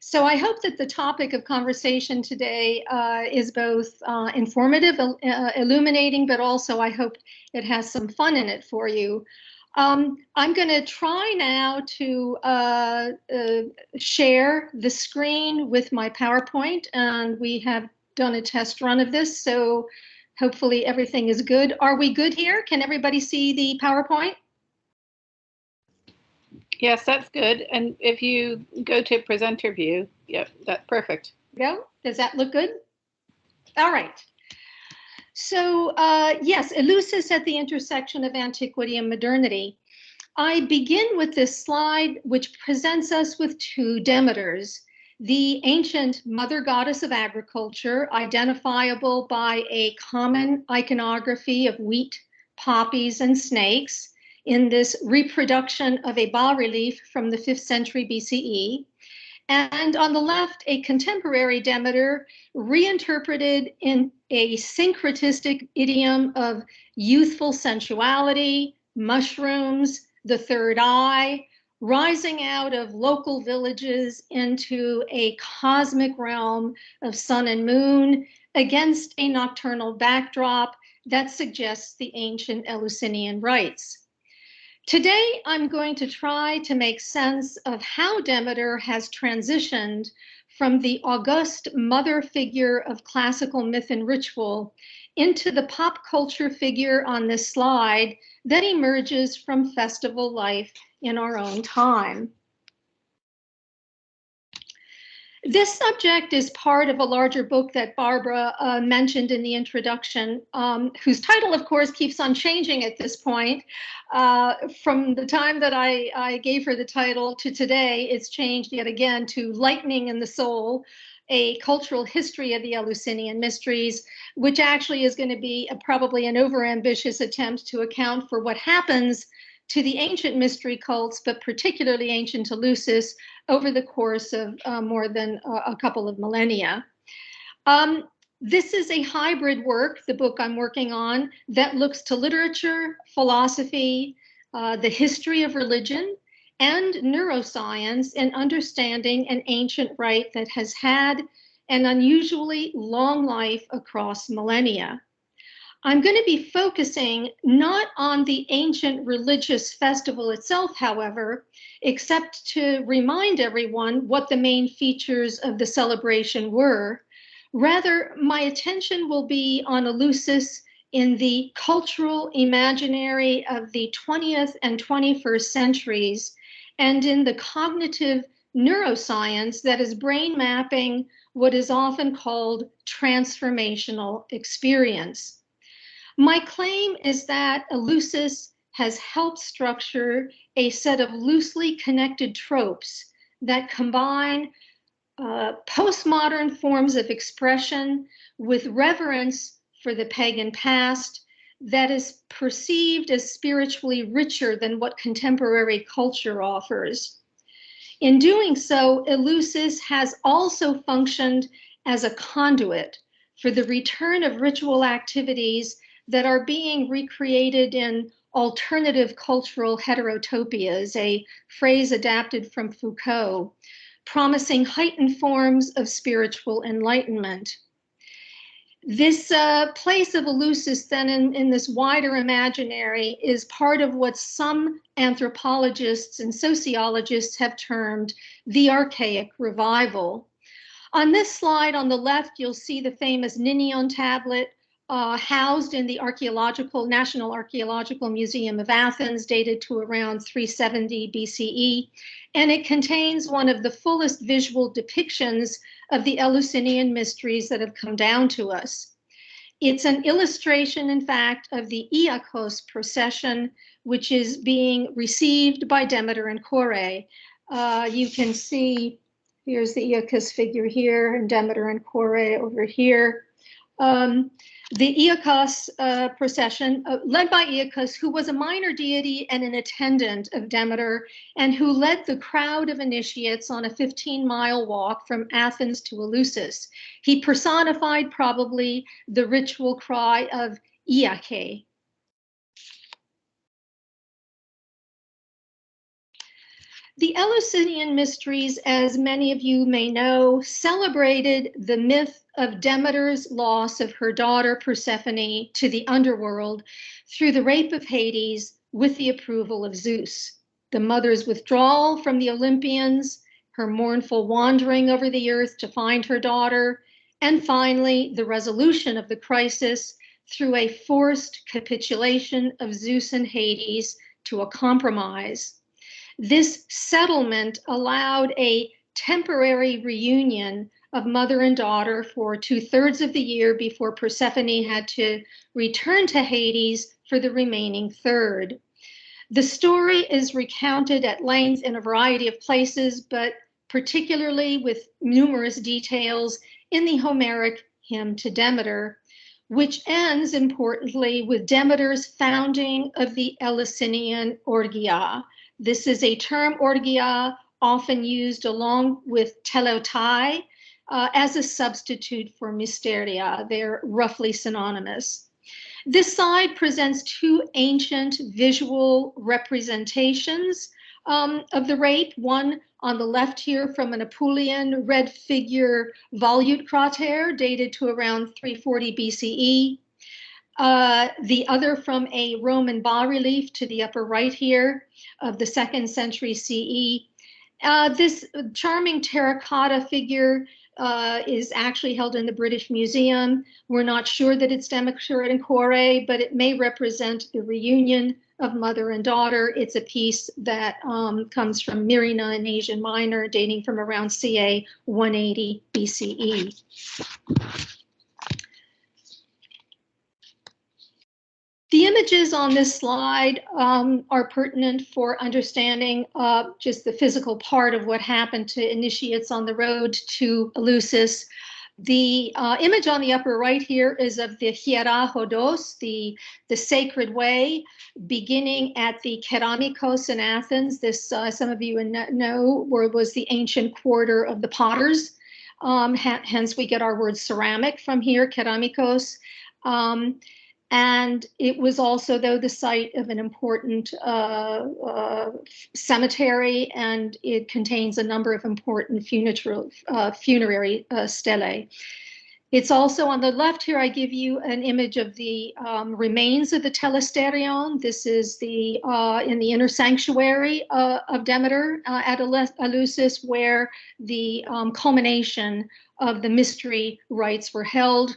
So I hope that the topic of conversation today is both informative, illuminating, but also I hope it has some fun in it for you. I'm going to try now to share the screen with my PowerPoint, and we have done a test run of this, so hopefully everything is good. Are we good here? Can everybody see the PowerPoint? Yes, that's good. And if you go to presenter view, yep, that's perfect. Go. Does that look good? All right. So yes, Eleusis at the intersection of antiquity and modernity. I begin with this slide, which presents us with two Demeters, the ancient mother goddess of agriculture, identifiable by a common iconography of wheat, poppies, and snakes in this reproduction of a bas-relief from the 5th century BCE. And on the left, a contemporary Demeter reinterpreted in a syncretistic idiom of youthful sensuality, mushrooms, the third eye, rising out of local villages into a cosmic realm of sun and moon against a nocturnal backdrop that suggests the ancient Eleusinian rites. Today, I'm going to try to make sense of how Demeter has transitioned from the august mother figure of classical myth and ritual into the pop culture figure on this slide that emerges from festival life in our own time. This subject is part of a larger book that Barbara mentioned in the introduction, whose title, of course, keeps on changing at this point. From the time that I gave her the title to today, it's changed yet again to Lightning in the Soul, a cultural history of the Eleusinian mysteries, which actually is going to be probably an overambitious attempt to account for what happens to the ancient mystery cults, but particularly ancient Eleusis, over the course of more than a couple of millennia. This is a hybrid work, the book I'm working on, that looks to literature, philosophy, the history of religion, and neuroscience in understanding an ancient rite that has had an unusually long life across millennia. I'm going to be focusing not on the ancient religious festival itself, however, except to remind everyone what the main features of the celebration were. Rather, my attention will be on Eleusis in the cultural imaginary of the 20th and 21st centuries, and in the cognitive neuroscience that is brain mapping what is often called transformational experience. My claim is that Eleusis has helped structure a set of loosely connected tropes that combine postmodern forms of expression with reverence for the pagan past that is perceived as spiritually richer than what contemporary culture offers. In doing so, Eleusis has also functioned as a conduit for the return of ritual activities that are being recreated in alternative cultural heterotopias, a phrase adapted from Foucault, promising heightened forms of spiritual enlightenment. This place of Eleusis then in this wider imaginary is part of what some anthropologists and sociologists have termed the Archaic Revival. On this slide on the left, you'll see the famous Ninion Tablet, housed in the National Archaeological Museum of Athens, dated to around 370 BCE, and it contains one of the fullest visual depictions of the Eleusinian mysteries that have come down to us. It's an illustration, in fact, of the Iacchos procession, which is being received by Demeter and Kore. You can see, here's the Iacchos figure here, and Demeter and Kore over here. The Iacchos procession, led by Iacchos, who was a minor deity and an attendant of Demeter, and who led the crowd of initiates on a 15-mile walk from Athens to Eleusis. He personified probably the ritual cry of Iake. The Eleusinian mysteries, as many of you may know, celebrated the myth of Demeter's loss of her daughter Persephone to the underworld through the rape of Hades with the approval of Zeus, the mother's withdrawal from the Olympians, her mournful wandering over the earth to find her daughter, and finally the resolution of the crisis through a forced capitulation of Zeus and Hades to a compromise. This settlement allowed a temporary reunion of mother and daughter for 2/3 of the year before Persephone had to return to Hades for the remaining third. The story is recounted at length in a variety of places, but particularly with numerous details in the Homeric hymn to Demeter, which ends importantly with Demeter's founding of the Eleusinian Orgia. This is a term, orgia, often used along with telotai as a substitute for Mysteria. They're roughly synonymous. This slide presents two ancient visual representations of the rape, one on the left here from an Apulian red figure volute crater dated to around 340 BCE. The other from a Roman bas-relief to the upper right here of the 2nd century CE. This charming terracotta figure is actually held in the British Museum. We're not sure that it's Demeter and Kore, but it may represent the reunion of mother and daughter. It's a piece that comes from Myrina in Asia Minor, dating from around ca 180 BCE. The images on this slide are pertinent for understanding just the physical part of what happened to initiates on the road to Eleusis. The image on the upper right here is of the Hierahodos, the sacred way, beginning at the Keramikos in Athens. This, some of you know, was the ancient quarter of the potters. Hence, we get our word ceramic from here, Keramikos. And it was also, though, the site of an important cemetery, and it contains a number of important funerary stelae. It's also on the left here, I give you an image of the remains of the telesterion. This is the in the inner sanctuary of Demeter at Eleusis, where the culmination of the mystery rites were held.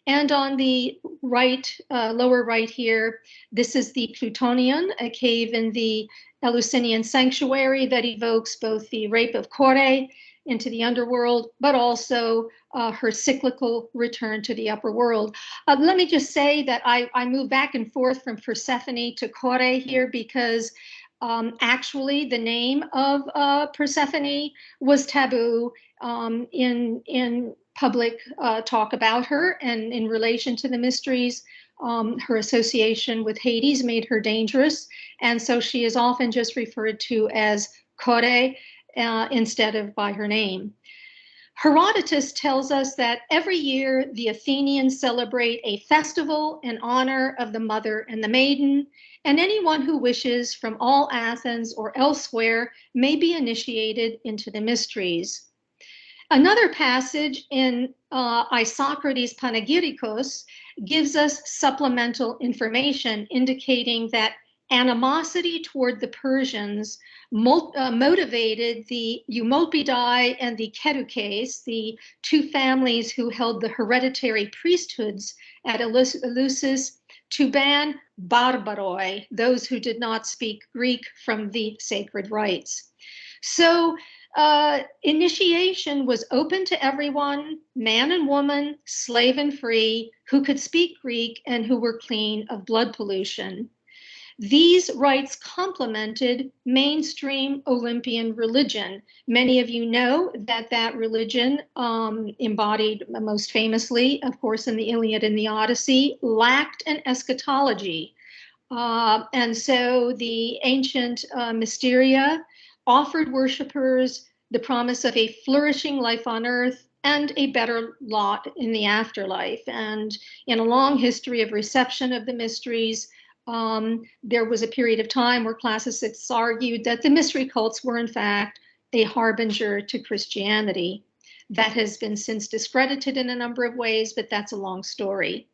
And on the right, lower right here, this is the Plutonian, a cave in the Eleusinian sanctuary that evokes both the rape of Kore into the underworld, but also her cyclical return to the upper world. Let me just say that I move back and forth from Persephone to Kore here because actually the name of Persephone was taboo in public talk about her, and in relation to the mysteries, her association with Hades made her dangerous, and so she is often just referred to as Kore instead of by her name. Herodotus tells us that every year the Athenians celebrate a festival in honor of the mother and the maiden, and anyone who wishes from all Athens or elsewhere may be initiated into the mysteries. Another passage in Isocrates' Panegyricos gives us supplemental information indicating that animosity toward the Persians motivated the Eumolpidae and the Kerukes, the two families who held the hereditary priesthoods at Eleusis, to ban barbaroi, those who did not speak Greek, from the sacred rites. So initiation was open to everyone, man and woman, slave and free, who could speak Greek and who were clean of blood pollution. These rites complemented mainstream Olympian religion. Many of you know that that religion, embodied most famously, of course, in the Iliad and the Odyssey, lacked an eschatology. And so the ancient Mysteria offered worshipers the promise of a flourishing life on earth and a better lot in the afterlife. And in a long history of reception of the mysteries, there was a period of time where classicists argued that the mystery cults were in fact a harbinger to Christianity. That has been since discredited in a number of ways, but that's a long story.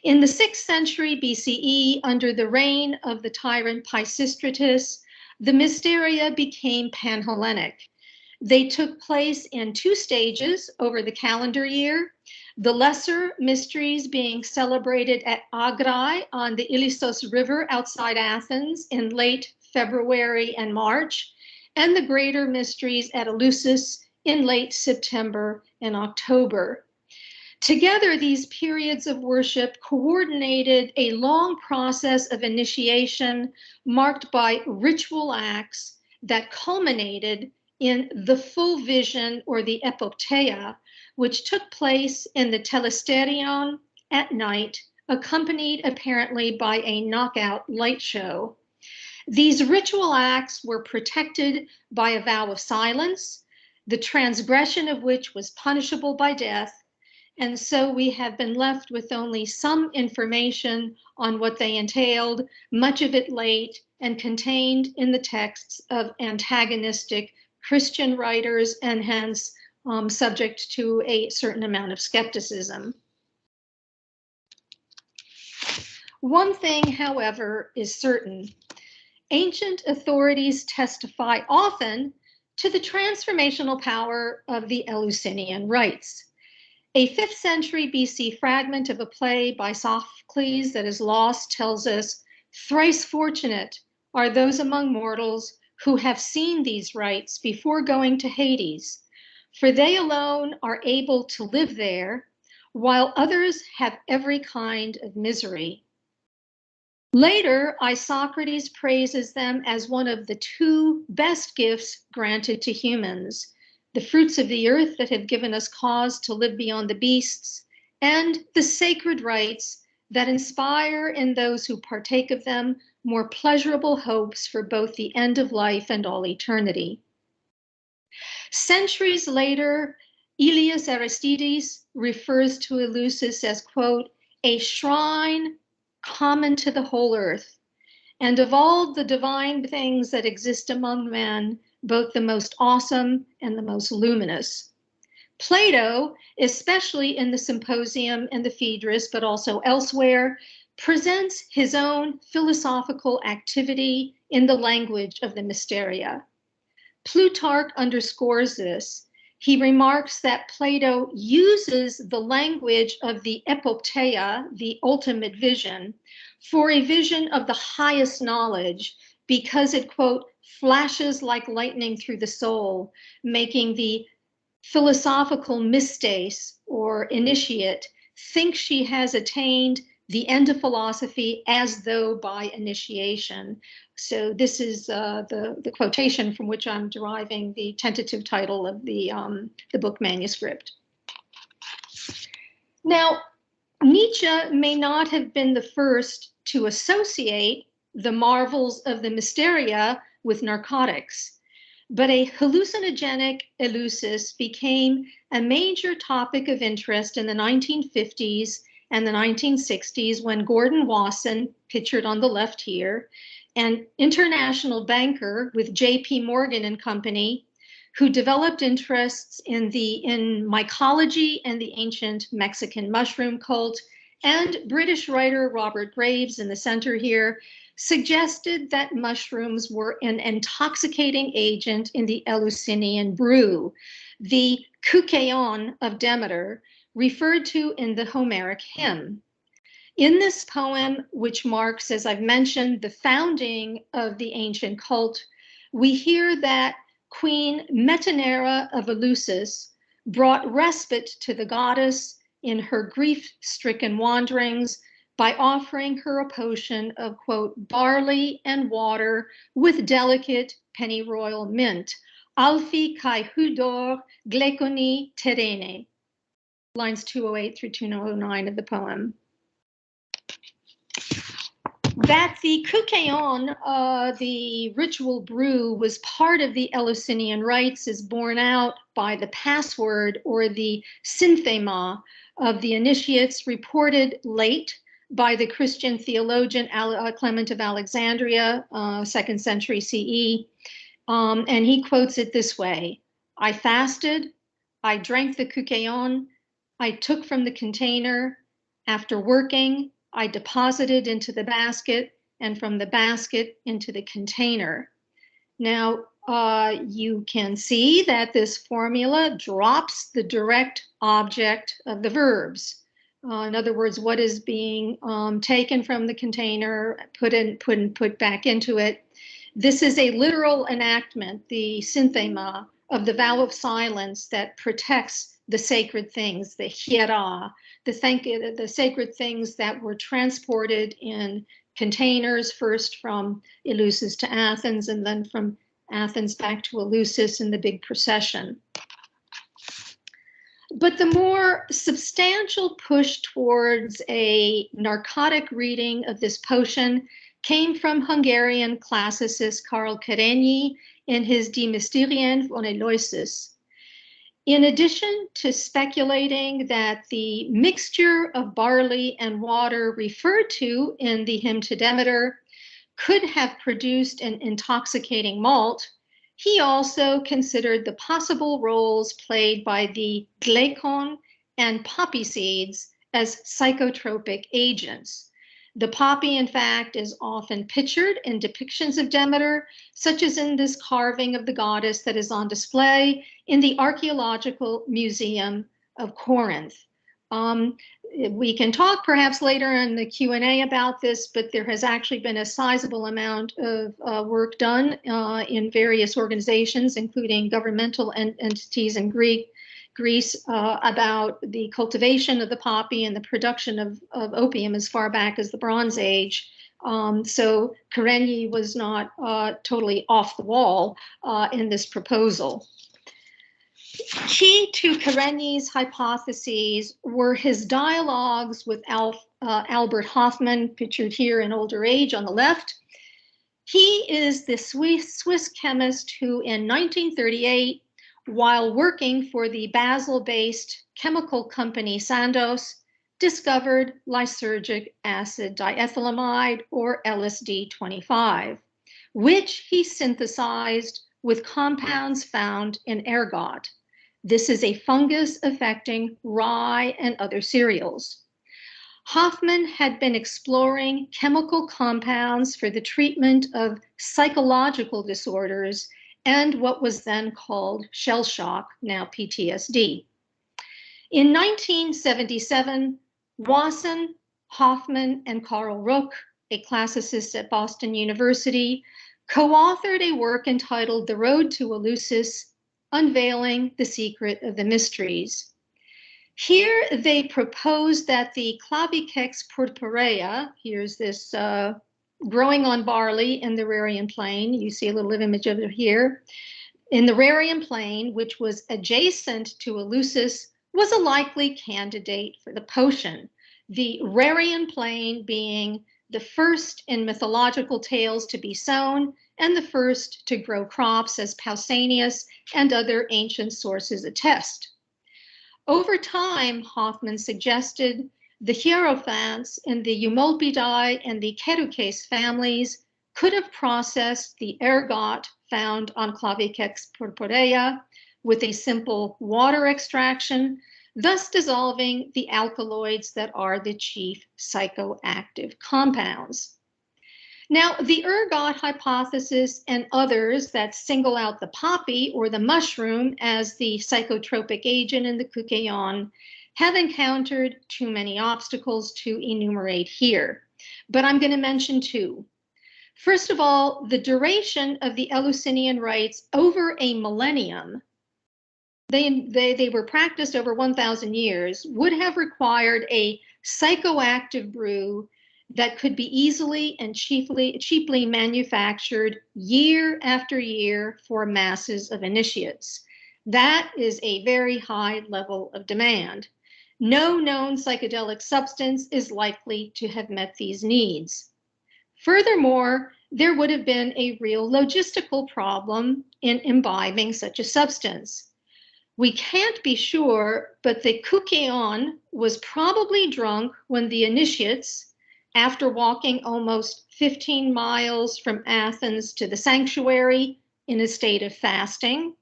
In the 6th century BCE, under the reign of the tyrant Pisistratus, the Mysteria became Panhellenic. They took place in 2 stages over the calendar year, the lesser mysteries being celebrated at Agrai on the Eleusis River outside Athens in late February and March, and the greater mysteries at Eleusis in late September and October. Together, these periods of worship coordinated a long process of initiation marked by ritual acts that culminated in the full vision, or the epopeia, which took place in the telesterion at night, accompanied apparently by a knockout light show. These ritual acts were protected by a vow of silence, the transgression of which was punishable by death, and so we have been left with only some information on what they entailed, much of it late and contained in the texts of antagonistic Christian writers, and hence subject to a certain amount of skepticism. One thing, however, is certain. Ancient authorities testify often to the transformational power of the Eleusinian rites. A 5th century BC fragment of a play by Sophocles that is lost tells us, "Thrice fortunate are those among mortals who have seen these rites before going to Hades, for they alone are able to live there, while others have every kind of misery." Later, Isocrates praises them as one of the 2 best gifts granted to humans, the fruits of the earth that have given us cause to live beyond the beasts, and the sacred rites that inspire in those who partake of them more pleasurable hopes for both the end of life and all eternity. Centuries later, Elias Aristides refers to Eleusis as, quote, "a shrine common to the whole earth, and of all the divine things that exist among men, both the most awesome and the most luminous." Plato, especially in the Symposium and the Phaedrus, but also elsewhere, presents his own philosophical activity in the language of the Mysteria. Plutarch underscores this. He remarks that Plato uses the language of the epopeia, the ultimate vision, for a vision of the highest knowledge, because it, quote, "flashes like lightning through the soul," making the philosophical mystes, or initiate, think she has attained the end of philosophy as though by initiation. So this is the quotation from which I'm deriving the tentative title of the book manuscript. Now, Nietzsche may not have been the first to associate the marvels of the Mysteria with narcotics, but a hallucinogenic Eleusis became a major topic of interest in the 1950s and the 1960s when Gordon Wasson, pictured on the left here, an international banker with J.P. Morgan and Company, who developed interests in mycology and the ancient Mexican mushroom cult, and British writer Robert Graves in the center here, suggested that mushrooms were an intoxicating agent in the Eleusinian brew, the kukaion of Demeter, referred to in the Homeric hymn. In this poem, which marks, as I've mentioned, the founding of the ancient cult, we hear that Queen Metanera of Eleusis brought respite to the goddess in her grief-stricken wanderings by offering her a potion of, quote, "barley and water with delicate pennyroyal mint, alphi kai hudor gleconi terene," lines 208 through 209 of the poem. That the kukaion, the ritual brew, was part of the Eleusinian rites is borne out by the password or the synthema of the initiates reported late by the Christian theologian Clement of Alexandria, 2nd century CE. And he quotes it this way: I fasted, I drank the kukeion, I took from the container. After working, I deposited into the basket, and from the basket into the container. Now, you can see that this formula drops the direct object of the verbs. In other words, what is being taken from the container, put back into it. This is a literal enactment, the synthema of the vow of silence that protects the sacred things, the hiera, the sacred things that were transported in containers, first from Eleusis to Athens, and then from Athens back to Eleusis in the big procession. But the more substantial push towards a narcotic reading of this potion came from Hungarian classicist Karl Kerényi in his Die Mysterien von Eleusis. In addition to speculating that the mixture of barley and water referred to in the hymn to Demeter could have produced an intoxicating malt, he also considered the possible roles played by the glycon and poppy seeds as psychotropic agents. The poppy, in fact, is often pictured in depictions of Demeter, such as in this carving of the goddess that is on display in the Archaeological Museum of Corinth. We can talk perhaps later in the Q&A about this, but there has actually been a sizable amount of work done in various organizations, including governmental entities in Greece, about the cultivation of the poppy and the production of opium as far back as the Bronze Age. So Kerényi was not totally off the wall in this proposal. Key to Kerényi's hypotheses were his dialogues with Albert Hofmann, pictured here in older age on the left. He is the Swiss chemist who in 1938, while working for the Basel-based chemical company Sandoz, discovered lysergic acid diethylamide, or LSD-25, which he synthesized with compounds found in ergot. This is a fungus affecting rye and other cereals. Hofmann had been exploring chemical compounds for the treatment of psychological disorders and what was then called shell shock, now PTSD. In 1977, Wasson, Hofmann, and Carl Ruck, a classicist at Boston University, co-authored a work entitled The Road to Eleusis, Unveiling the Secret of the Mysteries. Here they proposed that the Claviceps purpurea, here's this growing on barley in the Rarian plain, you see a little image of it here, in the Rarian plain, which was adjacent to Eleusis, was a likely candidate for the potion, the Rarian plain being the first in mythological tales to be sown and the first to grow crops, as Pausanias and other ancient sources attest. Over time, Hofmann suggested the hierophants in the Eumolpidae and the Cherucase families could have processed the ergot found on Claviceps purpurea with a simple water extraction, thus dissolving the alkaloids that are the chief psychoactive compounds. Now, the ergot hypothesis and others that single out the poppy or the mushroom as the psychotropic agent in the kukeion have encountered too many obstacles to enumerate here, but I'm going to mention two. First of all, the duration of the Eleusinian rites over a millennium, they were practiced over 1,000 years, would have required a psychoactive brew that could be easily and cheaply manufactured year after year for masses of initiates. That is a very high level of demand. No known psychedelic substance is likely to have met these needs. Furthermore, there would have been a real logistical problem in imbibing such a substance. We can't be sure, but the kukeion was probably drunk when the initiates, after walking almost 15 miles from Athens to the sanctuary in a state of fasting,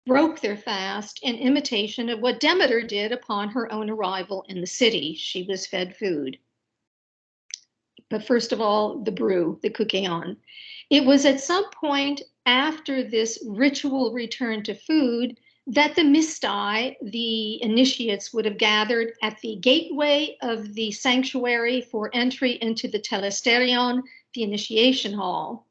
broke their fast in imitation of what Demeter did upon her own arrival in the city. She was fed food. But first of all, the brew, the cooking on. It was at some point after this ritual return to food that the Mistai, the initiates, would have gathered at the gateway of the sanctuary for entry into the telesterion, the initiation hall.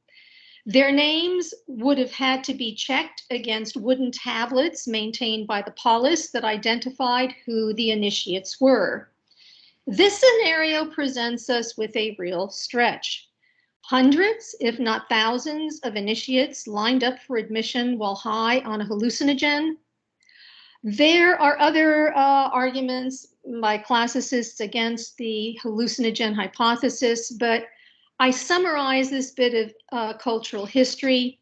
Their names would have had to be checked against wooden tablets maintained by the polis that identified who the initiates were. This scenario presents us with a real stretch. Hundreds, if not thousands, of initiates lined up for admission while high on a hallucinogen. There are other arguments by classicists against the hallucinogen hypothesis, but I summarize this bit of cultural history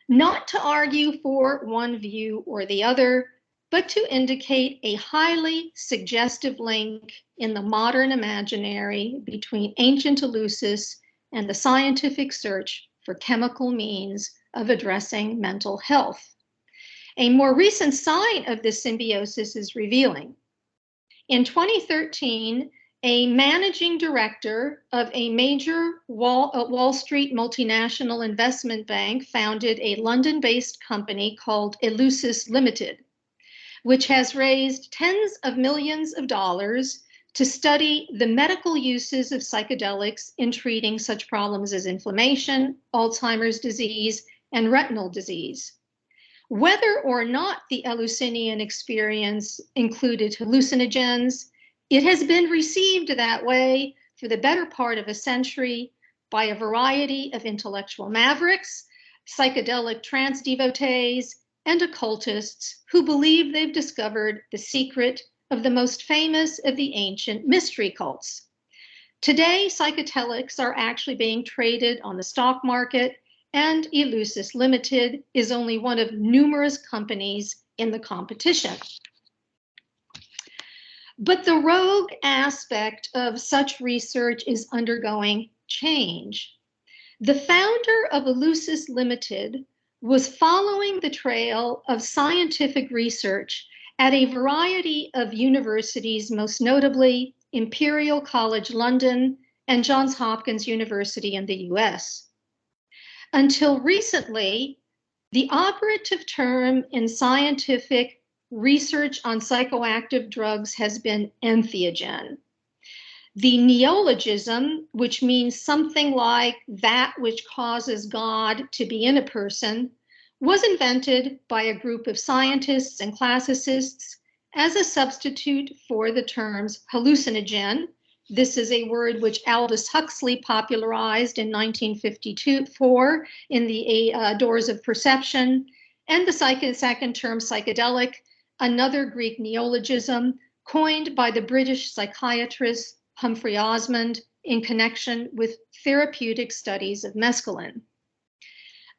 not to argue for one view or the other, but to indicate a highly suggestive link in the modern imaginary between ancient Eleusis and the scientific search for chemical means of addressing mental health. A more recent sign of this symbiosis is revealing. In 2013, a managing director of a major Wall Street multinational investment bank founded a London-based company called Eleusis Limited, which has raised tens of millions of dollars to study the medical uses of psychedelics in treating such problems as inflammation, Alzheimer's disease, and retinal disease. Whether or not the Eleusinian experience included hallucinogens, it has been received that way for the better part of a century by a variety of intellectual mavericks, psychedelic trance devotees, and occultists who believe they've discovered the secret of the most famous of the ancient mystery cults. Today, psychedelics are actually being traded on the stock market, and Eleusis Limited is only one of numerous companies in the competition. But the rogue aspect of such research is undergoing change. The founder of Eleusis Limited was following the trail of scientific research at a variety of universities, most notably Imperial College London and Johns Hopkins University in the US. Until recently, the operative term in scientific research on psychoactive drugs has been entheogen. The neologism, which means something like that which causes God to be in a person, was invented by a group of scientists and classicists as a substitute for the terms hallucinogen. This is a word which Aldous Huxley popularized in 1954 in the Doors of Perception, and the second term psychedelic, another Greek neologism coined by the British psychiatrist Humphrey Osmond in connection with therapeutic studies of mescaline.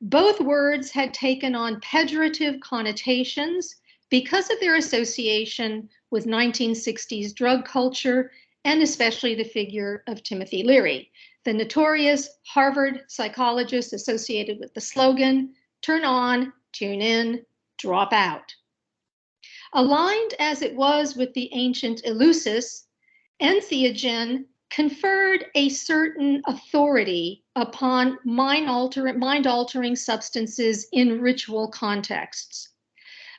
Both words had taken on pejorative connotations because of their association with 1960s drug culture, and especially the figure of Timothy Leary, the notorious Harvard psychologist associated with the slogan, "Turn on, tune in, drop out." Aligned as it was with the ancient Eleusis, entheogen conferred a certain authority upon mind-altering substances in ritual contexts.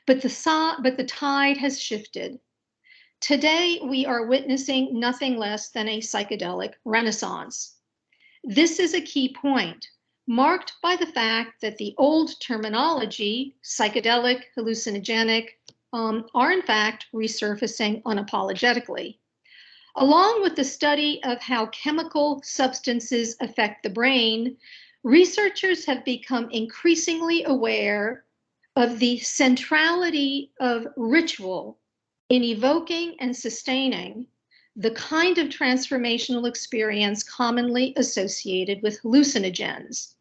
But the tide has shifted. Today, we are witnessing nothing less than a psychedelic renaissance. This is a key point, marked by the fact that the old terminology, psychedelic, hallucinogenic, are in fact resurfacing unapologetically. Along with the study of how chemical substances affect the brain, researchers have become increasingly aware of the centrality of ritual in evoking and sustaining the kind of transformational experience commonly associated with hallucinogens.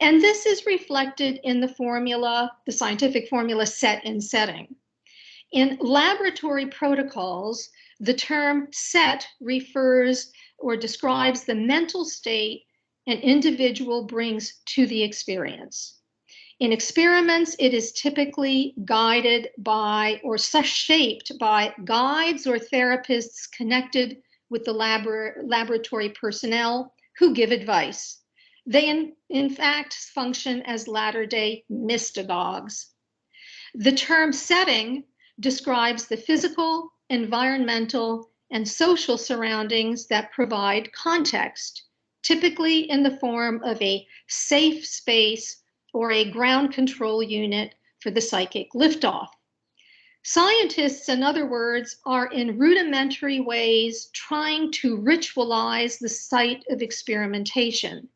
And this is reflected in the formula, the scientific formula set in setting. In laboratory protocols, The term set refers or describes the mental state an individual brings to the experience. In experiments, it is typically guided by or shaped by guides or therapists connected with the laboratory personnel who give advice. They, in fact, function as latter-day mystagogues. The term setting describes the physical, environmental, and social surroundings that provide context, typically in the form of a safe space or a ground control unit for the psychic liftoff. Scientists, in other words, are in rudimentary ways trying to ritualize the site of experimentation.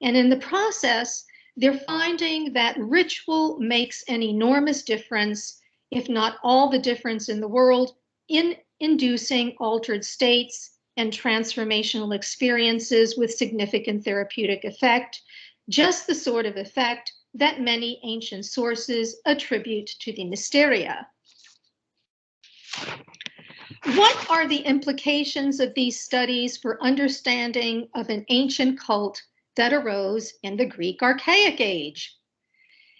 And in the process, they're finding that ritual makes an enormous difference, if not all the difference in the world, in inducing altered states and transformational experiences with significant therapeutic effect, just the sort of effect that many ancient sources attribute to the Mysteria. What are the implications of these studies for understanding of an ancient cult that arose in the Greek Archaic Age?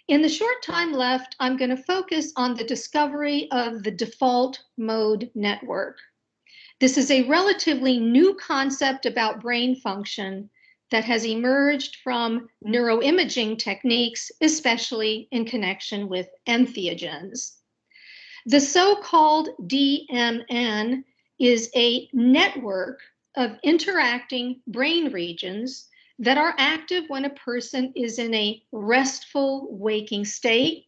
In the short time left, I'm going to focus on the discovery of the default mode network. This is a relatively new concept about brain function that has emerged from neuroimaging techniques, especially in connection with entheogens. The so-called DMN is a network of interacting brain regions that are active when a person is in a restful waking state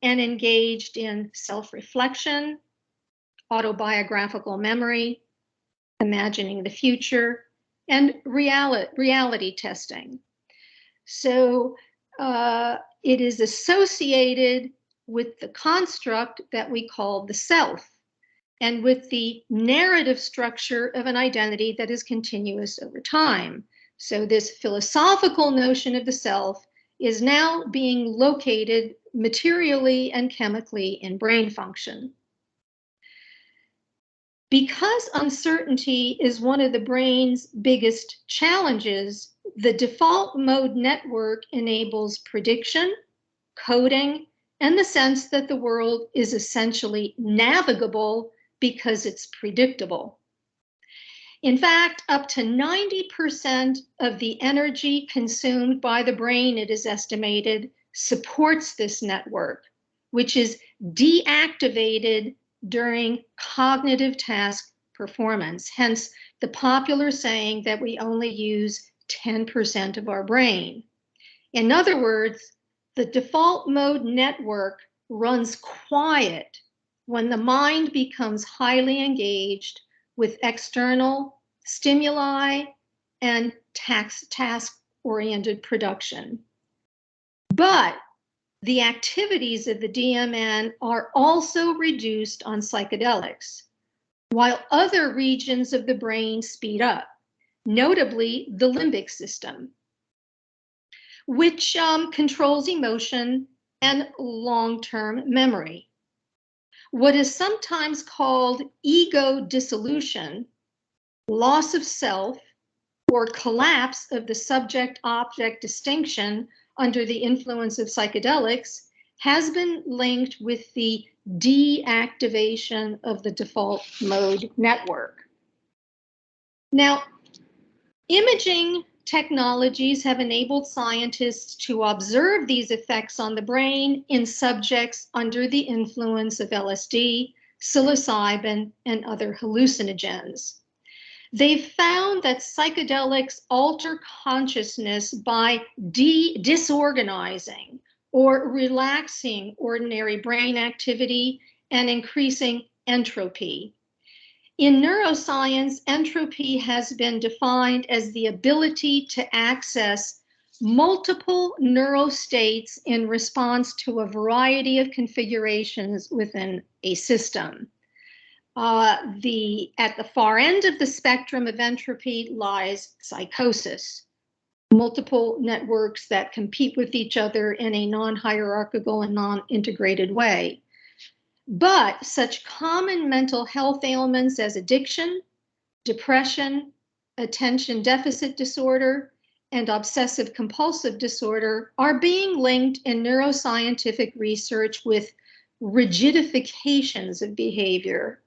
and engaged in self-reflection, autobiographical memory, imagining the future, and reality testing. So it is associated with the construct that we call the self, and with the narrative structure of an identity that is continuous over time. So this philosophical notion of the self is now being located materially and chemically in brain function. Because uncertainty is one of the brain's biggest challenges, the default mode network enables prediction, coding, and the sense that the world is essentially navigable because it's predictable. In fact, up to 90% of the energy consumed by the brain, it is estimated, supports this network, which is deactivated during cognitive task performance. Hence, the popular saying that we only use 10% of our brain. In other words, the default mode network runs quiet when the mind becomes highly engaged with external stimuli and task-oriented production. But the activities of the DMN are also reduced on psychedelics, while other regions of the brain speed up, notably the limbic system, which controls emotion and long-term memory. What is sometimes called ego dissolution, loss of self, or collapse of the subject-object distinction under the influence of psychedelics has been linked with the deactivation of the default mode network. Now, imaging technologies have enabled scientists to observe these effects on the brain in subjects under the influence of LSD, psilocybin, and other hallucinogens. They've found that psychedelics alter consciousness by disorganizing or relaxing ordinary brain activity and increasing entropy. In neuroscience, entropy has been defined as the ability to access multiple neural states in response to a variety of configurations within a system. At the far end of the spectrum of entropy lies psychosis, multiple networks that compete with each other in a non-hierarchical and non-integrated way. But such common mental health ailments as addiction, depression, attention deficit disorder, and obsessive compulsive disorder are being linked in neuroscientific research with rigidifications of behavior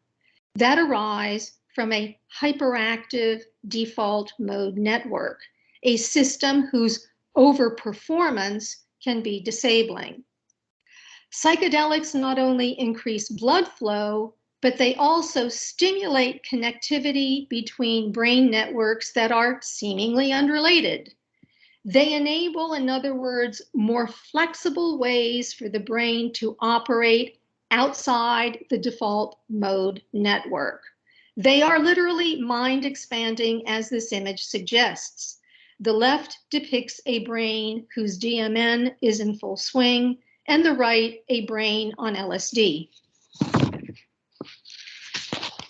that arise from a hyperactive default mode network, a system whose overperformance can be disabling. Psychedelics not only increase blood flow, but they also stimulate connectivity between brain networks that are seemingly unrelated. They enable, in other words, more flexible ways for the brain to operate outside the default mode network. They are literally mind expanding, as this image suggests. The left depicts a brain whose DMN is in full swing, and the right, a brain on LSD.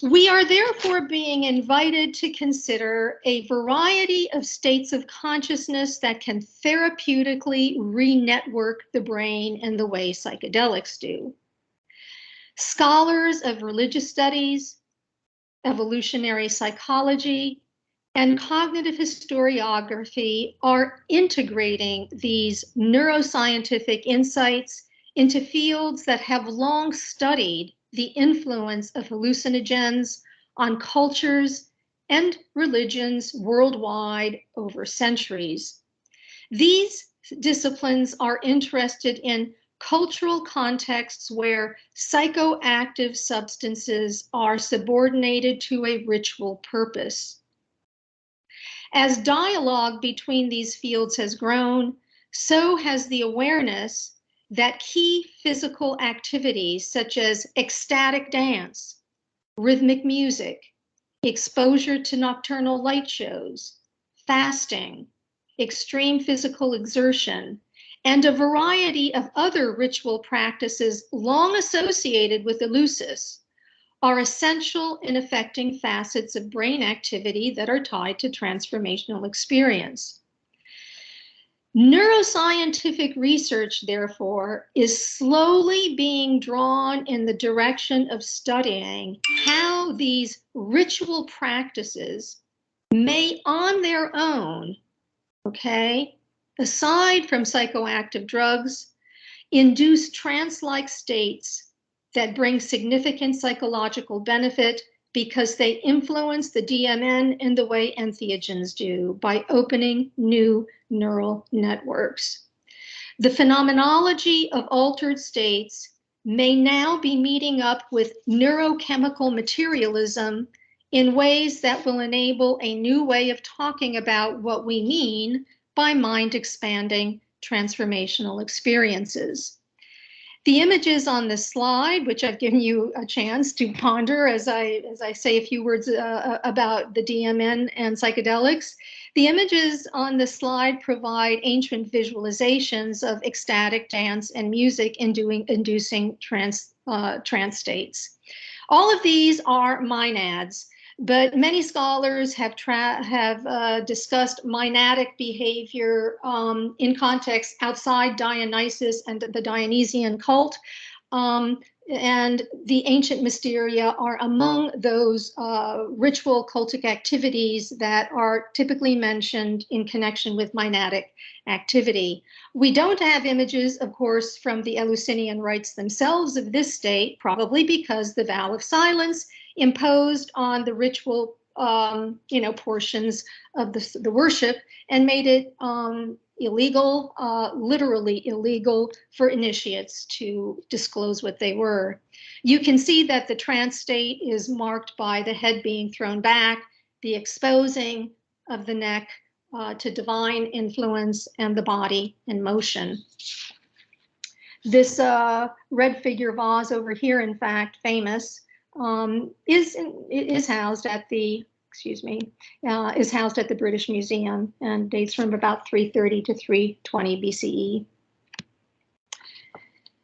We are therefore being invited to consider a variety of states of consciousness that can therapeutically re-network the brain in the way psychedelics do. Scholars of religious studies, evolutionary psychology, and cognitive historiography are integrating these neuroscientific insights into fields that have long studied the influence of hallucinogens on cultures and religions worldwide over centuries. These disciplines are interested in cultural contexts where psychoactive substances are subordinated to a ritual purpose. As dialogue between these fields has grown, so has the awareness that key physical activities such as ecstatic dance, rhythmic music, exposure to nocturnal light shows, fasting, extreme physical exertion, and a variety of other ritual practices long associated with Eleusis are essential in affecting facets of brain activity that are tied to transformational experience. Neuroscientific research, therefore, is slowly being drawn in the direction of studying how these ritual practices may on their own, aside from psychoactive drugs, induce trance-like states that bring significant psychological benefit because they influence the DMN in the way entheogens do by opening new neural networks. The phenomenology of altered states may now be meeting up with neurochemical materialism in ways that will enable a new way of talking about what we mean by mind-expanding transformational experiences. The images on this slide, which I've given you a chance to ponder as I say a few words about the DMN and psychedelics, the images on this slide provide ancient visualizations of ecstatic dance and music inducing trance states. All of these are monads, but many scholars have discussed monadic behavior in context outside Dionysus and the Dionysian cult. And the ancient Mysteria are among those ritual cultic activities that are typically mentioned in connection with monadic activity. We don't have images, of course, from the Eleusinian rites themselves of this state, probably because the vow of silence imposed on the ritual, portions of the worship and made it illegal, literally illegal for initiates to disclose what they were. You can see that the trance state is marked by the head being thrown back, the exposing of the neck to divine influence, and the body in motion. This red figure vase over here, in fact, famous, is housed at the British Museum and dates from about 330 to 320 BCE.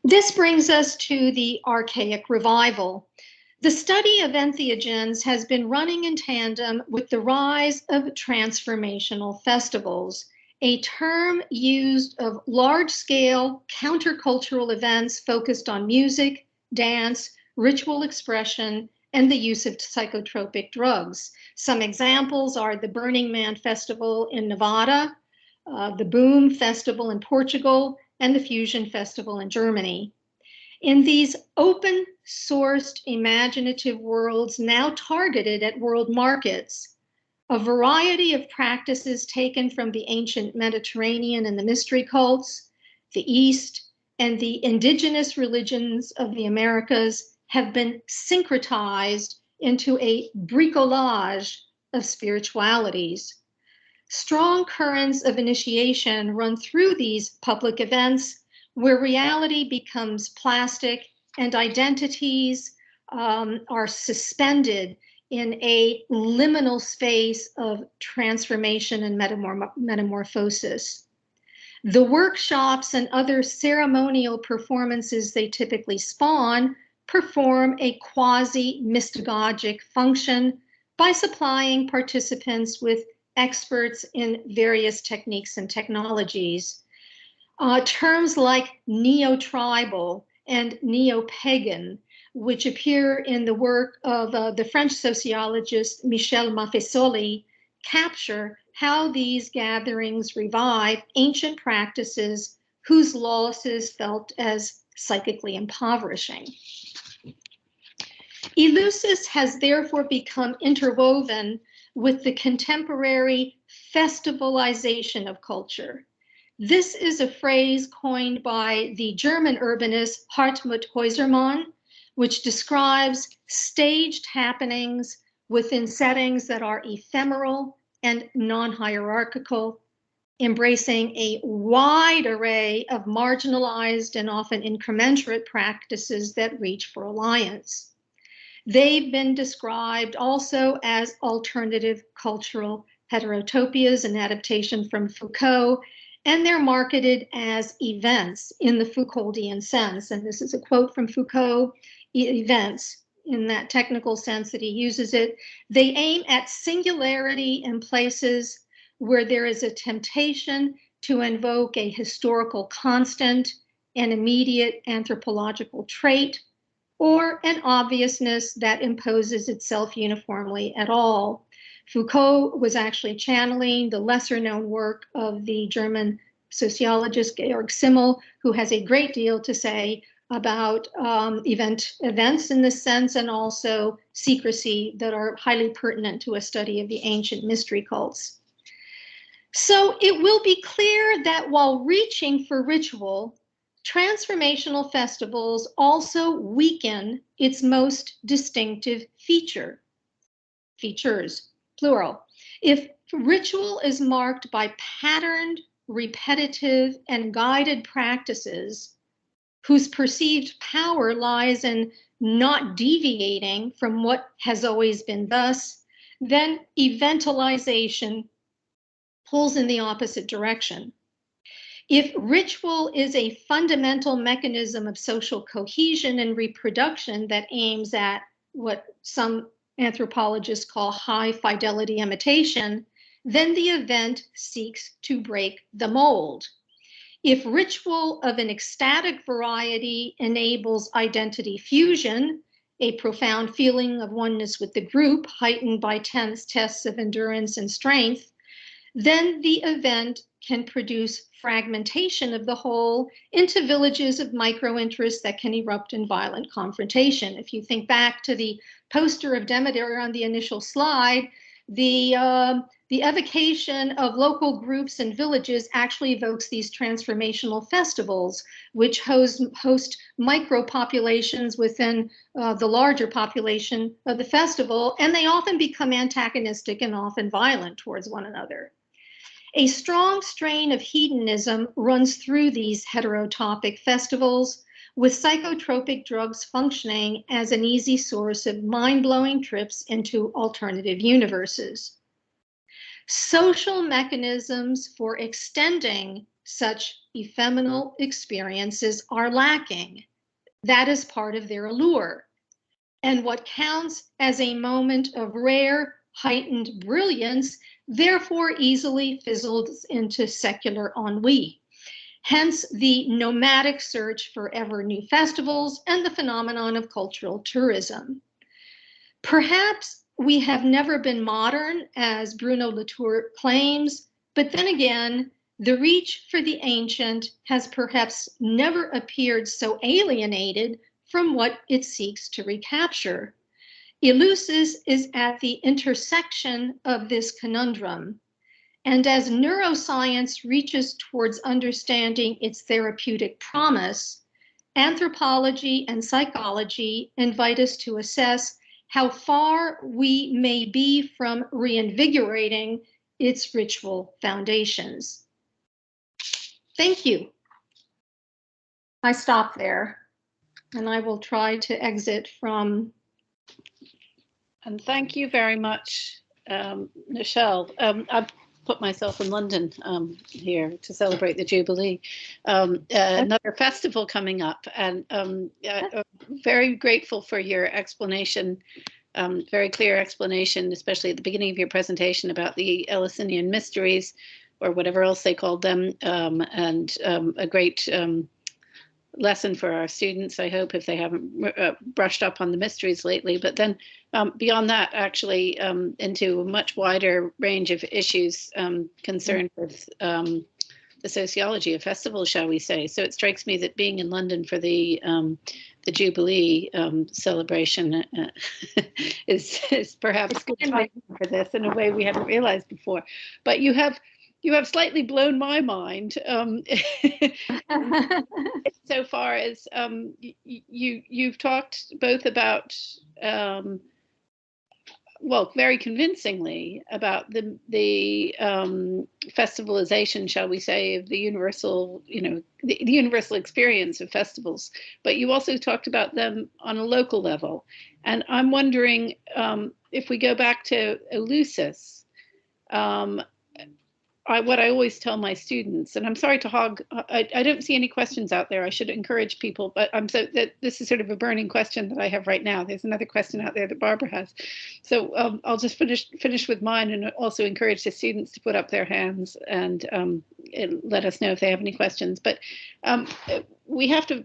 This brings us to the Archaic Revival. The study of entheogens has been running in tandem with the rise of transformational festivals, a term used of large-scale countercultural events focused on music, dance, ritual expression, and the use of psychotropic drugs. Some examples are the Burning Man Festival in Nevada, the Boom Festival in Portugal, and the Fusion Festival in Germany. In these open-sourced imaginative worlds now targeted at world markets, a variety of practices taken from the ancient Mediterranean and the mystery cults, the East, and the indigenous religions of the Americas have been syncretized into a bricolage of spiritualities. Strong currents of initiation run through these public events where reality becomes plastic and identities are suspended in a liminal space of transformation and metamorphosis. The workshops and other ceremonial performances they typically spawn perform a quasi-mystagogic function by supplying participants with experts in various techniques and technologies. Terms like neo-tribal and neo-pagan, which appear in the work of the French sociologist Michel Maffesoli, capture how these gatherings revive ancient practices whose losses felt as psychically impoverishing. Eleusis has therefore become interwoven with the contemporary festivalization of culture. This is a phrase coined by the German urbanist Hartmut Häusermann, which describes staged happenings within settings that are ephemeral and non-hierarchical, embracing a wide array of marginalized and often incommensurate practices that reach for alliance. They've been described also as alternative cultural heterotopias, an adaptation from Foucault, and they're marketed as events in the Foucauldian sense. And this is a quote from Foucault, events, in that technical sense that he uses it. They aim at singularity in places where there is a temptation to invoke a historical constant, an immediate anthropological trait, or an obviousness that imposes itself uniformly at all. Foucault was actually channeling the lesser-known work of the German sociologist Georg Simmel, who has a great deal to say about events in this sense, and also secrecy that are highly pertinent to a study of the ancient mystery cults. So it will be clear that while reaching for ritual, transformational festivals also weaken its most distinctive features, plural. If ritual is marked by patterned, repetitive, and guided practices whose perceived power lies in not deviating from what has always been thus, then eventalization pulls in the opposite direction. If ritual is a fundamental mechanism of social cohesion and reproduction that aims at what some anthropologists call high fidelity imitation, then the event seeks to break the mold. If ritual of an ecstatic variety enables identity fusion, a profound feeling of oneness with the group heightened by tense tests of endurance and strength, then the event can produce fragmentation of the whole into villages of micro-interest that can erupt in violent confrontation. If you think back to the poster of Demeter on the initial slide, the evocation of local groups and villages actually evokes these transformational festivals, which host micro-populations within the larger population of the festival, and they often become antagonistic and often violent towards one another. A strong strain of hedonism runs through these heterotopic festivals, with psychotropic drugs functioning as an easy source of mind-blowing trips into alternative universes. Social mechanisms for extending such ephemeral experiences are lacking. That is part of their allure. And what counts as a moment of rare, heightened brilliance therefore easily fizzles into secular ennui. hence the nomadic search for ever new festivals and the phenomenon of cultural tourism. Perhaps we have never been modern, as Bruno Latour claims, but then again, the reach for the ancient has perhaps never appeared so alienated from what it seeks to recapture. Eleusis is at the intersection of this conundrum. And as neuroscience reaches towards understanding its therapeutic promise, anthropology and psychology invite us to assess how far we may be from reinvigorating its ritual foundations. Thank you. I stop there, and I will try to exit from. And thank you very much, Michelle. I've put myself in London here to celebrate the Jubilee. Another festival coming up, and very grateful for your explanation, very clear explanation, especially at the beginning of your presentation about the Eleusinian mysteries, or whatever else they called them, and a great lesson for our students, I hope, if they haven't brushed up on the mysteries lately. But then beyond that, actually into a much wider range of issues concerned with the sociology of festivals, shall we say. So it strikes me that being in London for the Jubilee celebration is perhaps good timing for this in a way we haven't realized before. But you have slightly blown my mind so far as you've talked both about, well, very convincingly about the festivalization, shall we say, of the universal, the universal experience of festivals. But you also talked about them on a local level. And I'm wondering if we go back to Eleusis, what I always tell my students, and I'm sorry to hog, I don't see any questions out there. I should encourage people, but this is sort of a burning question that I have right now. There's another question out there that Barbara has. So I'll just finish with mine, and also encourage the students to put up their hands and let us know if they have any questions. But we have to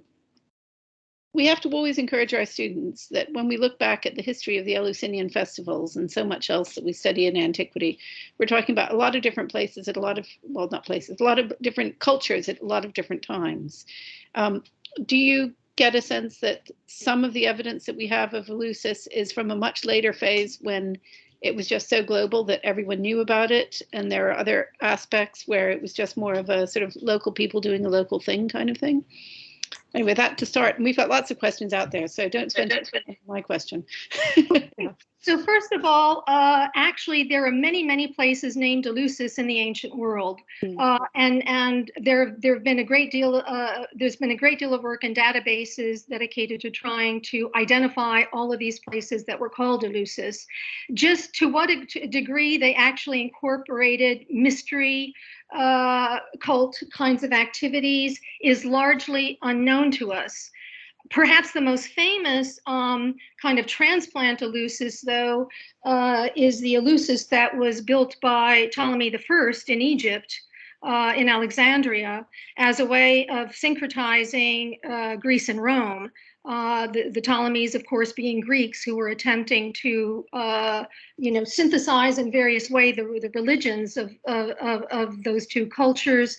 always encourage our students that when we look back at the history of the Eleusinian festivals and so much else that we study in antiquity, we're talking about a lot of different places at a lot of, well, not places, a lot of different cultures at a lot of different times. Do you get a sense that some of the evidence that we have of Eleusis is from a much later phase when it was just so global that everyone knew about it, and there are other aspects where it was just more of a sort of local people doing a local thing kind of thing? Anyway, that to start, and we've got lots of questions out there, so don't spend my question. So first of all, actually, there are many places named Eleusis in the ancient world, and there have been a great deal. There's been a great deal of work in databases dedicated to trying to identify all of these places that were called Eleusis. Just to what degree they actually incorporated mystery, cult kinds of activities is largely unknown to us. Perhaps the most famous kind of transplant Eleusis, though, is the Eleusis that was built by Ptolemy I in Egypt, in Alexandria, as a way of syncretizing Greece and Rome. The Ptolemies, of course, being Greeks who were attempting to, synthesize in various ways the religions of those two cultures.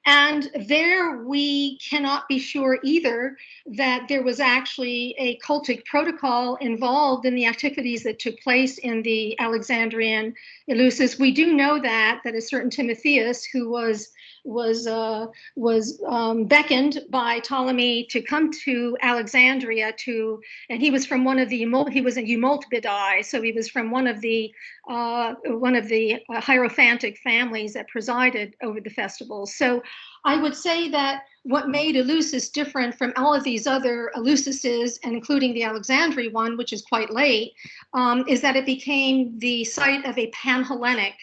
And there we cannot be sure either that there was actually a cultic protocol involved in the activities that took place in the Alexandrian Eleusis. We do know that a certain Timotheus, who was beckoned by Ptolemy to come to Alexandria and he was from one of the he was a Eumolpidae, so he was from one of the hierophantic families that presided over the festivals. So I would say that what made Eleusis different from all of these other Eleusises, and including the Alexandria one, which is quite late, is that it became the site of a Pan-Hellenic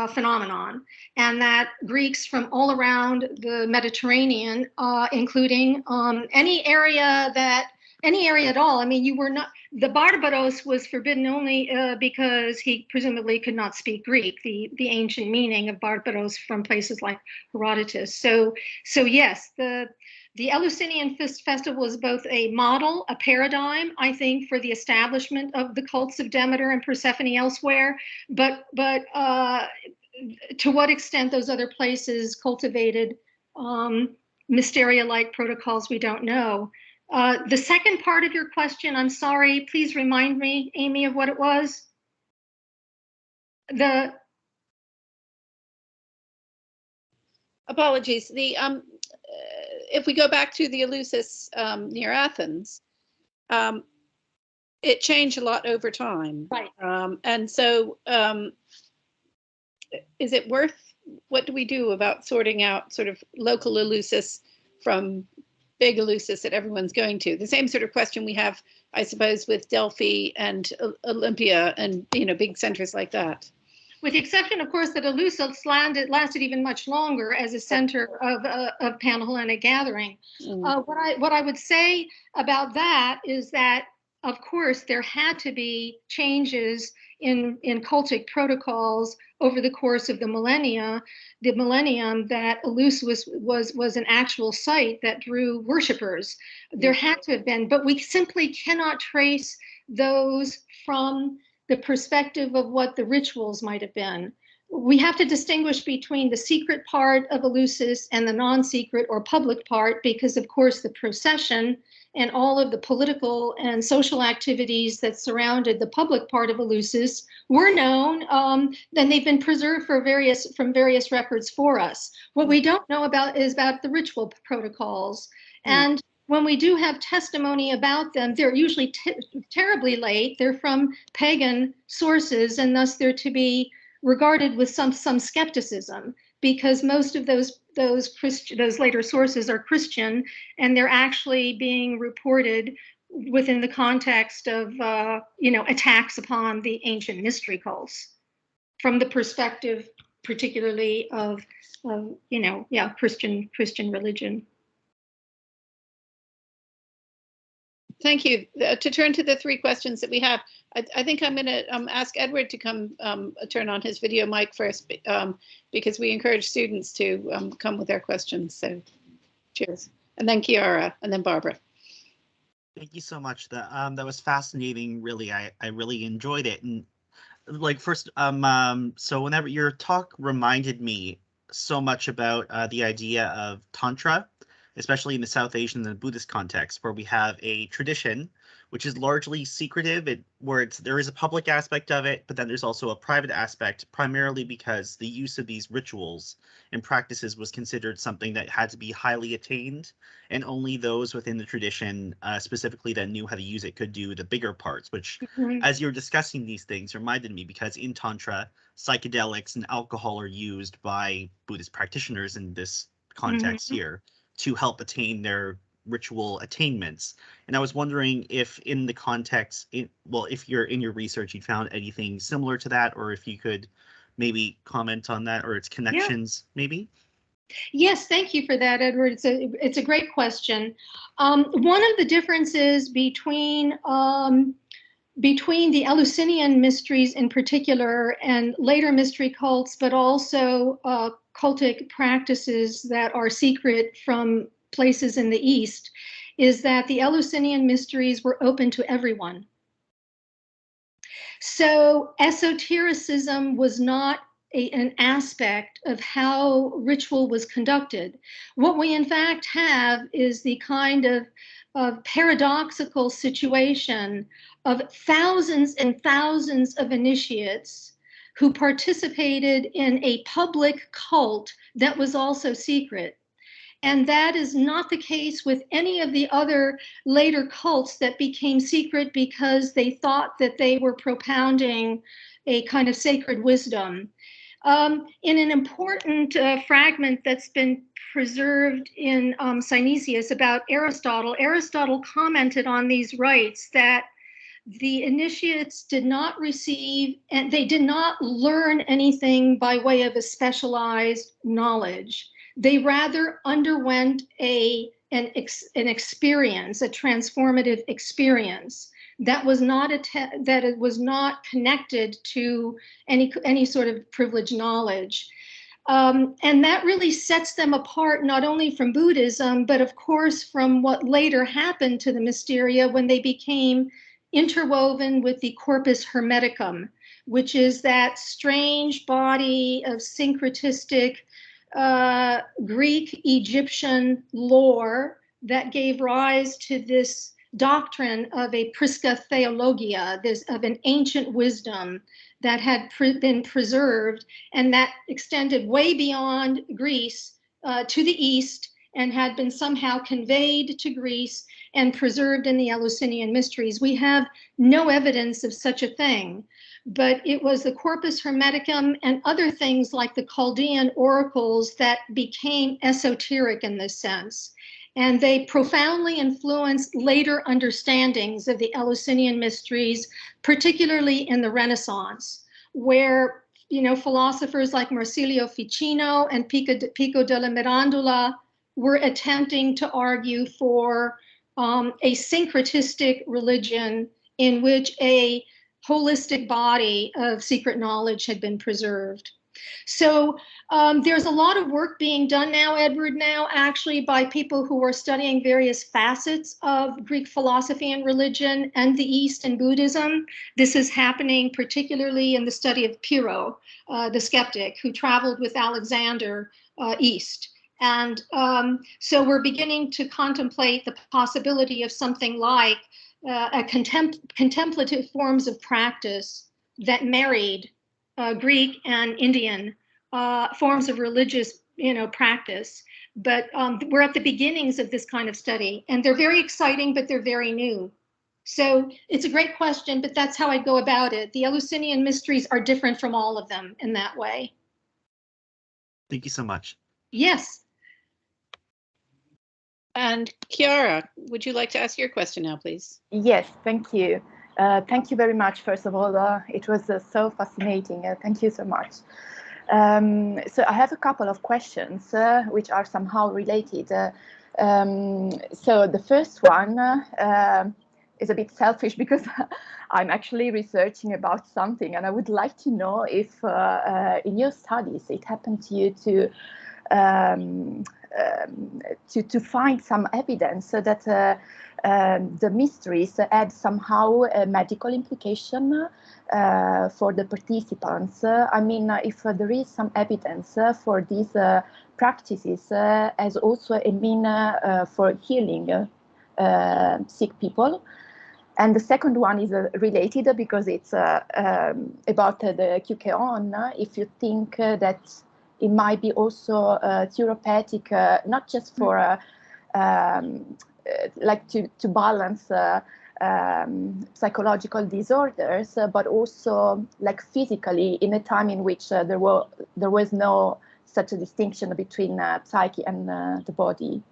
phenomenon, and that Greeks from all around the Mediterranean, including any area that any area at all. I mean, you were not, the Barbaros was forbidden only because he presumably could not speak Greek, the ancient meaning of Barbaros from places like Herodotus. So yes, the Eleusinian Festival is both a model, a paradigm, I think, for the establishment of the cults of Demeter and Persephone elsewhere, but to what extent those other places cultivated Mysteria-like protocols, we don't know. The second part of your question, I'm sorry, please remind me, Amy, of what it was. Apologies. If we go back to the Eleusis near Athens, it changed a lot over time. Right. And so is it worth, what do we do about sorting out sort of local Eleusis from big Eleusis that everyone's going to? The same sort of question we have, I suppose, with Delphi and Olympia and, you know, big centers like that. With the exception, of course, that Eleusis lasted even much longer as a center of Pan-Hellenic gathering. What I would say about that is that, of course, there had to be changes in cultic protocols over the course of the millennium that Eleusis was an actual site that drew worshipers. There had to have been, but we simply cannot trace those from the perspective of what the rituals might have been. We have to distinguish between the secret part of Eleusis and the non-secret or public part, because of course the procession and all of the political and social activities that surrounded the public part of Eleusis were known, and they've been preserved from various records for us. What we don't know about is about the ritual protocols. And when we do have testimony about them, they're usually terribly late. They're from pagan sources, and thus they're to be regarded with some skepticism, because most of those later sources are Christian, and they're actually being reported within the context of attacks upon the ancient mystery cults, from the perspective particularly of Christian religion. Thank you. To turn to the three questions that we have, I think I'm going to ask Edward to come turn on his video mic first, because we encourage students to come with their questions. So cheers. And then Chiara, and then Barbara. Thank you so much. That was fascinating. Really, I really enjoyed it. And like first, so whenever your talk reminded me so much about the idea of Tantra, especially in the South Asian and Buddhist context, where we have a tradition which is largely secretive, there is a public aspect of it, but then there's also a private aspect, primarily because the use of these rituals and practices was considered something that had to be highly attained, and only those within the tradition specifically that knew how to use it could do the bigger parts, which, as you're discussing these things, reminded me, because in Tantra, psychedelics and alcohol are used by Buddhist practitioners in this context here to help attain their ritual attainments. And I was wondering if in the context, if you're in your research, you found anything similar to that, or if you could maybe comment on that or its connections, maybe? Yes, thank you for that, Edward. It's a great question. One of the differences between the Eleusinian mysteries in particular and later mystery cults, but also cultic practices that are secret from places in the East, is that the Eleusinian mysteries were open to everyone. So esotericism was not an aspect of how ritual was conducted. What we in fact have is the kind of paradoxical situation of thousands and thousands of initiates who participated in a public cult that was also secret. And that is not the case with any of the other later cults that became secret because they thought that they were propounding a kind of sacred wisdom. In an important fragment that's been preserved in Synesius about Aristotle, Aristotle commented on these rites that the initiates did not receive, and they did not learn anything by way of a specialized knowledge. They rather underwent a an experience, a transformative experience that was not that it was not connected to any sort of privileged knowledge. And that really sets them apart, not only from Buddhism, but of course from what later happened to the Mysteria when they became interwoven with the corpus hermeticum, which is that strange body of syncretistic Greek Egyptian lore that gave rise to this doctrine of a prisca theologia, of an ancient wisdom that had been preserved and that extended way beyond Greece to the east and had been somehow conveyed to Greece and preserved in the Eleusinian mysteries. We have no evidence of such a thing, but it was the corpus hermeticum and other things like the Chaldean oracles that became esoteric in this sense. And they profoundly influenced later understandings of the Eleusinian mysteries, particularly in the Renaissance, where philosophers like Marsilio Ficino and Pico della Mirandola were attempting to argue for a syncretistic religion in which a holistic body of secret knowledge had been preserved. So there's a lot of work being done now, Edward, actually by people who are studying various facets of Greek philosophy and religion and the East and Buddhism. This is happening particularly in the study of Pyrrho, the skeptic, who traveled with Alexander east. And so we're beginning to contemplate the possibility of something like contemplative forms of practice that married Greek and Indian forms of religious, practice. But we're at the beginnings of this kind of study, and they're very exciting, but they're very new. So it's a great question, but that's how I go about it. The Eleusinian mysteries are different from all of them in that way. Thank you so much. Yes. And Chiara, would you like to ask your question now, please? Yes, thank you. Thank you very much. First of all, it was so fascinating. Thank you so much. So I have a couple of questions which are somehow related. So the first one is a bit selfish because I'm actually researching about something, and I would like to know if in your studies it happened to you to find some evidence that the mysteries had somehow a medical implication for the participants. I mean, if there is some evidence for these practices as also a mean for healing sick people. And the second one is related because it's about the QKon. If you think that it might be also therapeutic, not just for like to balance psychological disorders, but also like physically in a time in which there was no such a distinction between psyche and the body.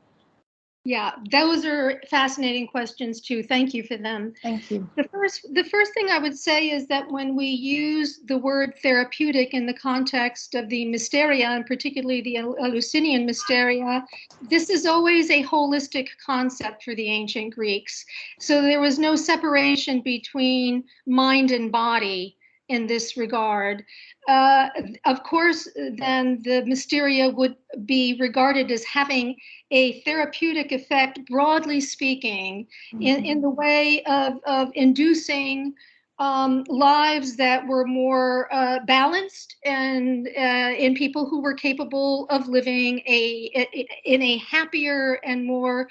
Yeah, those are fascinating questions too. Thank you for them. Thank you. The first thing I would say is that when we use the word therapeutic in the context of the Mysteria, and particularly the Eleusinian Mysteria, this is always a holistic concept for the ancient Greeks. So there was no separation between mind and body in this regard. Of course, then the Mysteria would be regarded as having a therapeutic effect, broadly speaking, in the way of inducing lives that were more balanced and in people who were capable of living in a happier and more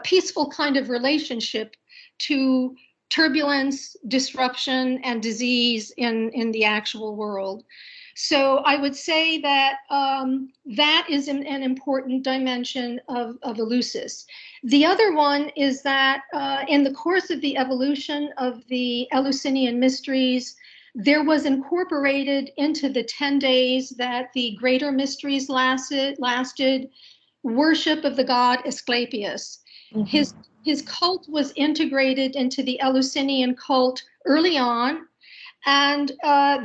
peaceful kind of relationship to turbulence, disruption, and disease in the actual world. So I would say that that is an important dimension of Eleusis. The other one is that in the course of the evolution of the Eleusinian mysteries, there was incorporated into the 10 days that the greater mysteries lasted worship of the god Asclepius. Mm-hmm. His cult was integrated into the Eleusinian cult early on, And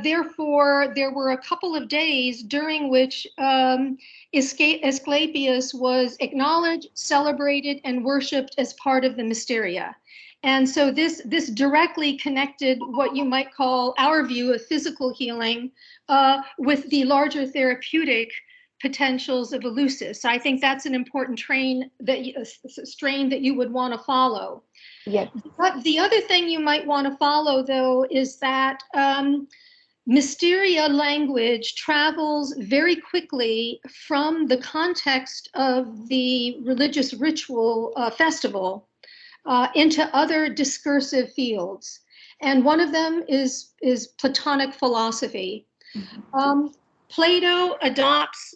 therefore, there were a couple of days during which Asclepius was acknowledged, celebrated, and worshipped as part of the Mysteria. And so this directly connected what you might call our view of physical healing with the larger therapeutic potentials of Eleusis. I think that's an important strain that you would want to follow. Yes. But the other thing you might want to follow, though, is that Mysteria language travels very quickly from the context of the religious ritual festival into other discursive fields. And one of them is Platonic philosophy. Mm-hmm. Plato adopts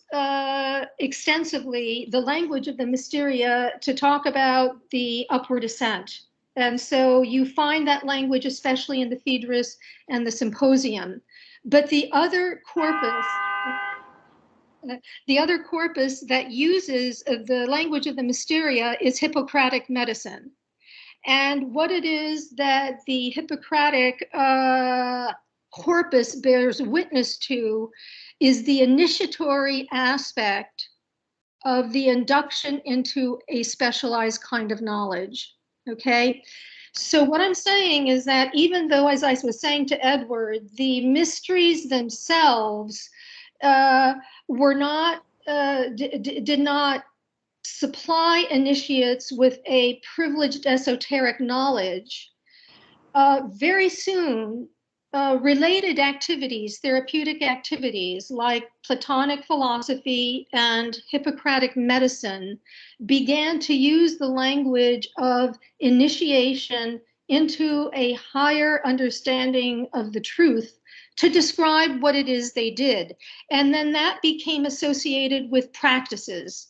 extensively the language of the Mysteria to talk about the upward ascent. And so you find that language, especially in the Phaedrus and the Symposium. But the other corpus that uses the language of the Mysteria is Hippocratic medicine. And what it is that the Hippocratic corpus bears witness to is the initiatory aspect of the induction into a specialized kind of knowledge. Okay, so what I'm saying is that even though, as I was saying to Edward, the mysteries themselves were not did not supply initiates with a privileged esoteric knowledge, very soon related activities, therapeutic activities like Platonic philosophy and Hippocratic medicine began to use the language of initiation into a higher understanding of the truth to describe what it is they did. And then that became associated with practices.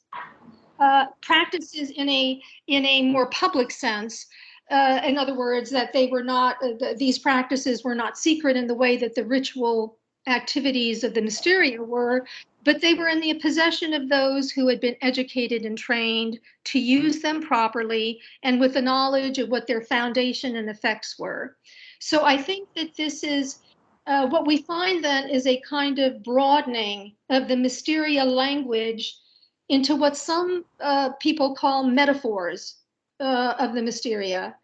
Practices in a more public sense. In other words, that they were not, these practices were not secret in the way that the ritual activities of the Mysteria were, but they were in the possession of those who had been educated and trained to use them properly and with the knowledge of what their foundation and effects were. So I think that this is, what we find then is a kind of broadening of the Mysteria language into what some people call metaphors of the Mysteria.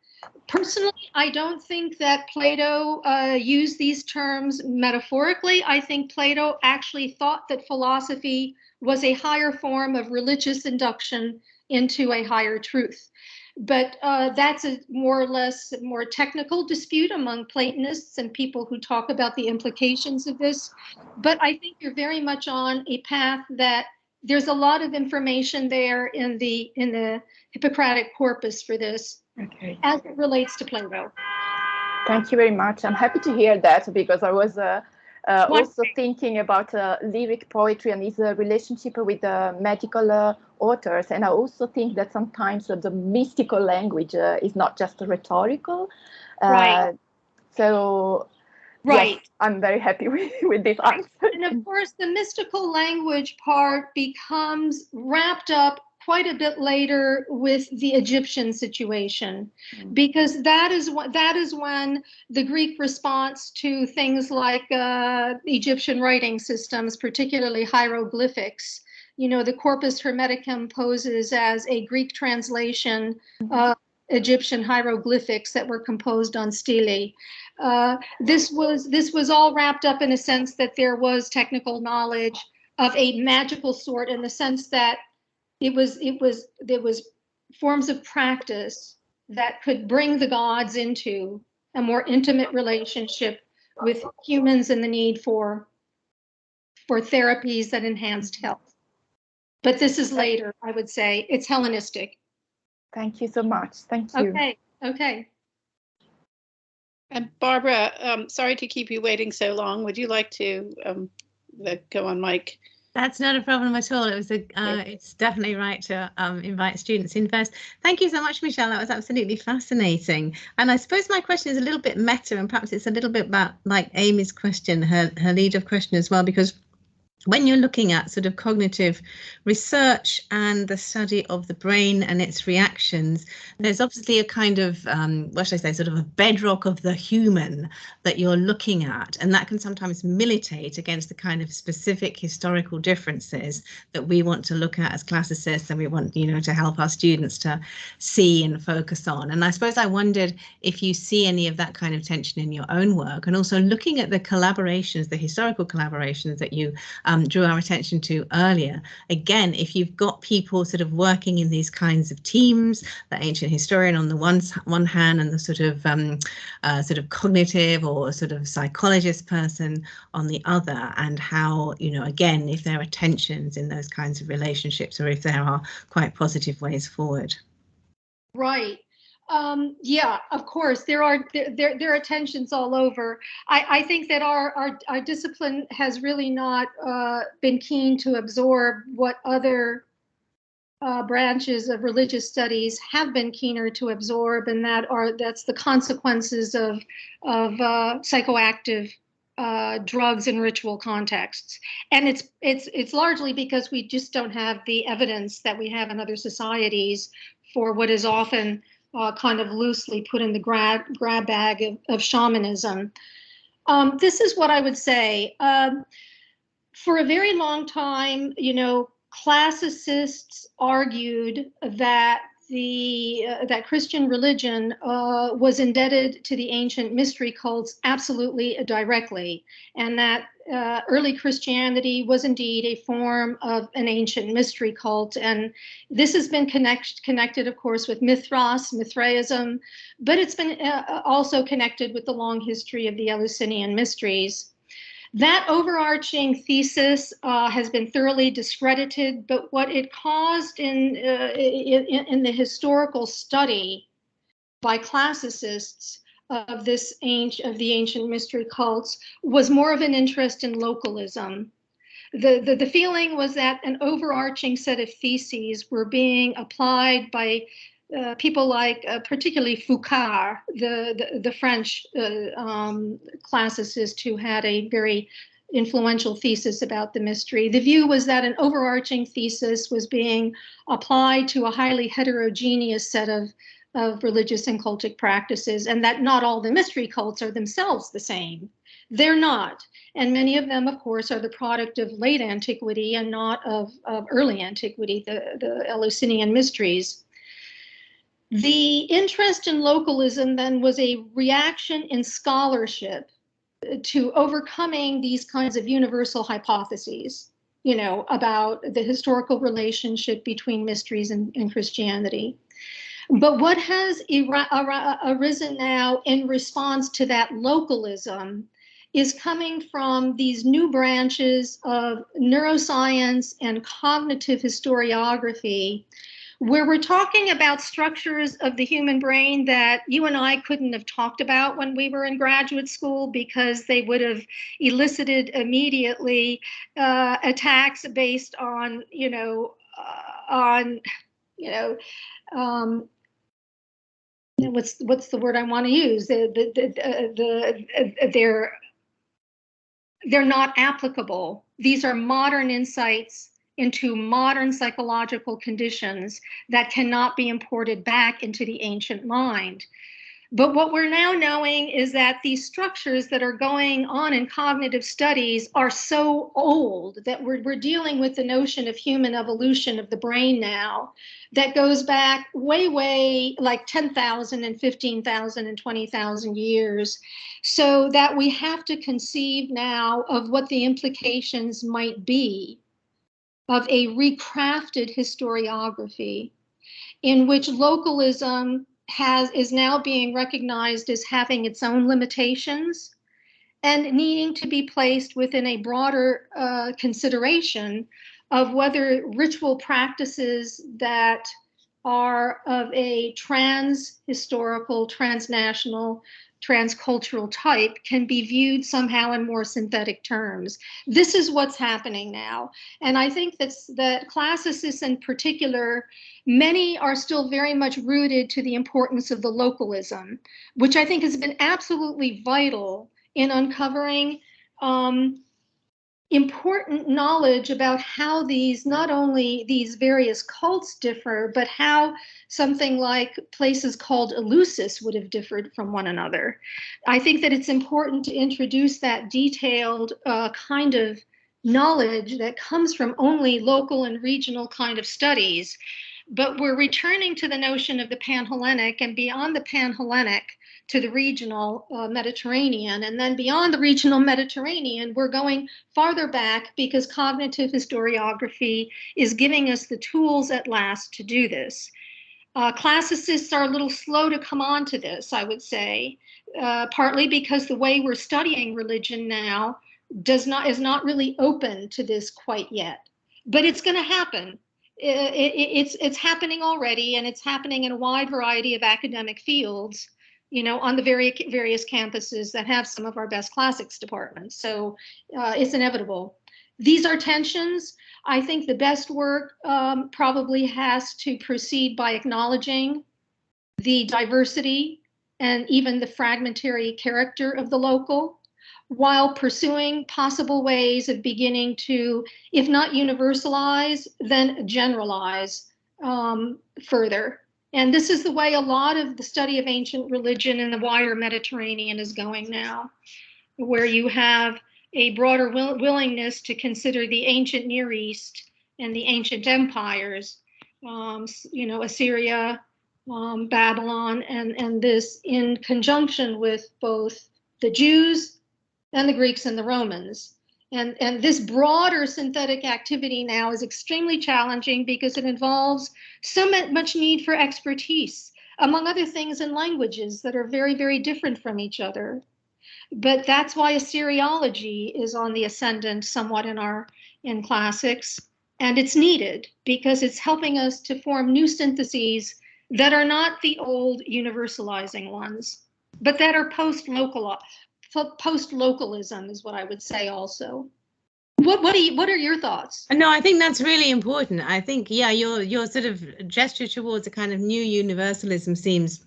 Personally, I don't think that Plato used these terms metaphorically. I think Plato actually thought that philosophy was a higher form of religious induction into a higher truth. But that's a more or less more technical dispute among Platonists and people who talk about the implications of this. But I think you're very much on a path that there's a lot of information there in the Hippocratic corpus for this, okay, as it relates to Plato. Thank you very much. I'm happy to hear that, because I was also thinking about lyric poetry and its relationship with magical authors. And I also think that sometimes the mystical language is not just rhetorical. Right. So right. Yes, I'm very happy with this answer. And of course, the mystical language part becomes wrapped up quite a bit later with the Egyptian situation, because that is when the Greek response to things like Egyptian writing systems, particularly hieroglyphics, you know, the Corpus Hermeticum poses as a Greek translation of Egyptian hieroglyphics that were composed on stelae. This was all wrapped up in a sense that there was technical knowledge of a magical sort, in the sense that there was forms of practice that could bring the gods into a more intimate relationship with humans and the need for therapies that enhanced health. But this is later, I would say. It's Hellenistic. Thank you so much. Thank you. Okay. And Barbara, sorry to keep you waiting so long. Would you like to go on mic? That's not a problem at all. It was it's definitely right to invite students in first. Thank you so much, Michelle. That was absolutely fascinating. And I suppose my question is a little bit meta, and perhaps it's a little bit about like Amy's question, her lead of question as well, because when you're looking at sort of cognitive research and the study of the brain and its reactions, there's obviously a kind of, what should I say, sort of a bedrock of the human that you're looking at. And that can sometimes militate against the kind of specific historical differences that we want to look at as classicists, and we want, you know, to help our students to see and focus on. And I suppose I wondered if you see any of that kind of tension in your own work, and also looking at the collaborations, the historical collaborations that you drew our attention to earlier. Again, if you've got people sort of working in these kinds of teams, the ancient historian on the one hand, and the sort of cognitive or sort of psychologist person on the other, and how, you know, again, if there are tensions in those kinds of relationships, or if there are quite positive ways forward. Right. Yeah, of course, there are tensions all over. I think that our discipline has really not been keen to absorb what other branches of religious studies have been keener to absorb, and that's the consequences of psychoactive drugs in ritual contexts. And it's largely because we just don't have the evidence that we have in other societies for what is often kind of loosely put in the grab bag of shamanism. This is what I would say. For a very long time, you know, classicists argued that that Christian religion was indebted to the ancient mystery cults absolutely directly, and that early Christianity was indeed a form of an ancient mystery cult. And this has been connected, of course, with Mithraism, but it's been also connected with the long history of the Eleusinian mysteries. That overarching thesis has been thoroughly discredited, but what it caused in the historical study by classicists of the ancient mystery cults was more of an interest in localism. The feeling was that an overarching set of theses were being applied by people like particularly Foucault, the French classicist who had a very influential thesis about the mystery. The view was that an overarching thesis was being applied to a highly heterogeneous set of religious and cultic practices, and that not all the mystery cults are themselves the same. They're not. And many of them, of course, are the product of late antiquity and not of early antiquity, the Eleusinian mysteries. The interest in localism then was a reaction in scholarship to overcoming these kinds of universal hypotheses, you know, about the historical relationship between mysteries and Christianity. But what has arisen now in response to that localism is coming from these new branches of neuroscience and cognitive historiography, where we're talking about structures of the human brain that you and I couldn't have talked about when we were in graduate school, because they would have elicited immediately attacks based on, what's the word I want to use? They're not applicable. These are modern insights into modern psychological conditions that cannot be imported back into the ancient mind. But what we're now knowing is that these structures that are going on in cognitive studies are so old that we're dealing with the notion of human evolution of the brain now that goes back way, like 10,000 and 15,000 and 20,000 years. So that we have to conceive now of what the implications might be of a recrafted historiography in which localism is now being recognized as having its own limitations and needing to be placed within a broader consideration of whether ritual practices that are of a trans-historical, transnational, transcultural type can be viewed somehow in more synthetic terms. This is what's happening now. And I think that classicists in particular, many are still very much rooted to the importance of the localism, which I think has been absolutely vital in uncovering important knowledge about how these, not only these various cults differ, but how something like places called Eleusis would have differed from one another. I think that it's important to introduce that detailed kind of knowledge that comes from only local and regional kind of studies. But we're returning to the notion of the Panhellenic, and beyond the Panhellenic to the regional Mediterranean, and then beyond the regional Mediterranean, we're going farther back because cognitive historiography is giving us the tools at last to do this. Classicists are a little slow to come on to this, I would say, partly because the way we're studying religion now is not really open to this quite yet. But it's going to happen. It's happening already, and it's happening in a wide variety of academic fields, you know, on the various campuses that have some of our best classics departments. So it's inevitable. These are tensions. I think the best work probably has to proceed by acknowledging the diversity and even the fragmentary character of the local, while pursuing possible ways of beginning to, if not universalize, then generalize further. And this is the way a lot of the study of ancient religion in the wider Mediterranean is going now, where you have a broader willingness to consider the ancient Near East and the ancient empires, you know, Assyria, Babylon, and this in conjunction with both the Jews and the Greeks and the Romans. And this broader synthetic activity now is extremely challenging because it involves so much need for expertise, among other things, in languages that are very, very different from each other. But that's why Assyriology is on the ascendant somewhat in classics, and it's needed because it's helping us to form new syntheses that are not the old universalizing ones, but that are post-localism is what I would say also. What are your thoughts? No, I think that's really important. I think, yeah, your sort of gesture towards a kind of new universalism seems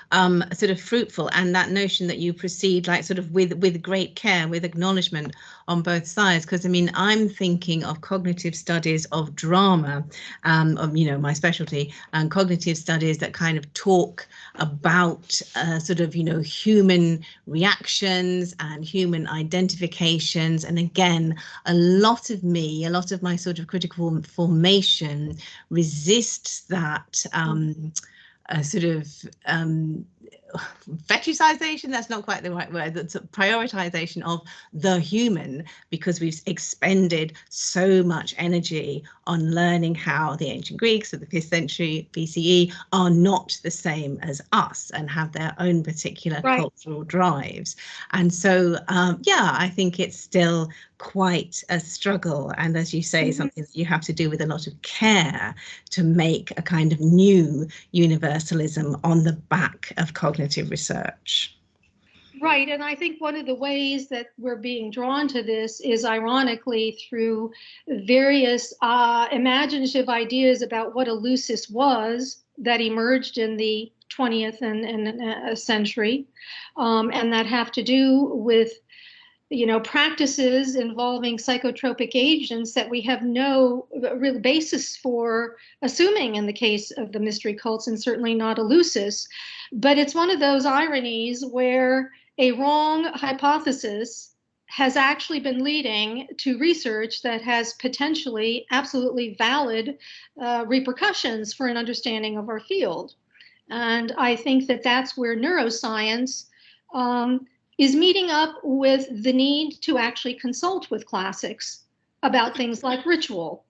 sort of fruitful, and that notion that you proceed like sort of with great care, with acknowledgement on both sides. Because I mean, I'm thinking of cognitive studies of drama, you know, my specialty, and cognitive studies that kind of talk about sort of, you know, human reactions and human identifications. And again, a lot of my sort of critical formation resists that sort of fetishization, that's not quite the right word, that's a prioritization of the human, because we've expended so much energy on learning how the ancient Greeks of the 5th century BCE are not the same as us and have their own particular cultural drives. And so, yeah, I think it's still quite a struggle, and as you say, something that you have to do with a lot of care to make a kind of new universalism on the back of cognitive research. Right, and I think one of the ways that we're being drawn to this is ironically through various imaginative ideas about what Eleusis was that emerged in the 20th century, and that have to do with, you know, practices involving psychotropic agents that we have no real basis for assuming in the case of the mystery cults, and certainly not Eleusis. But it's one of those ironies where a wrong hypothesis has actually been leading to research that has potentially absolutely valid repercussions for an understanding of our field. And I think that that's where neuroscience is meeting up with the need to actually consult with classics about things like ritual.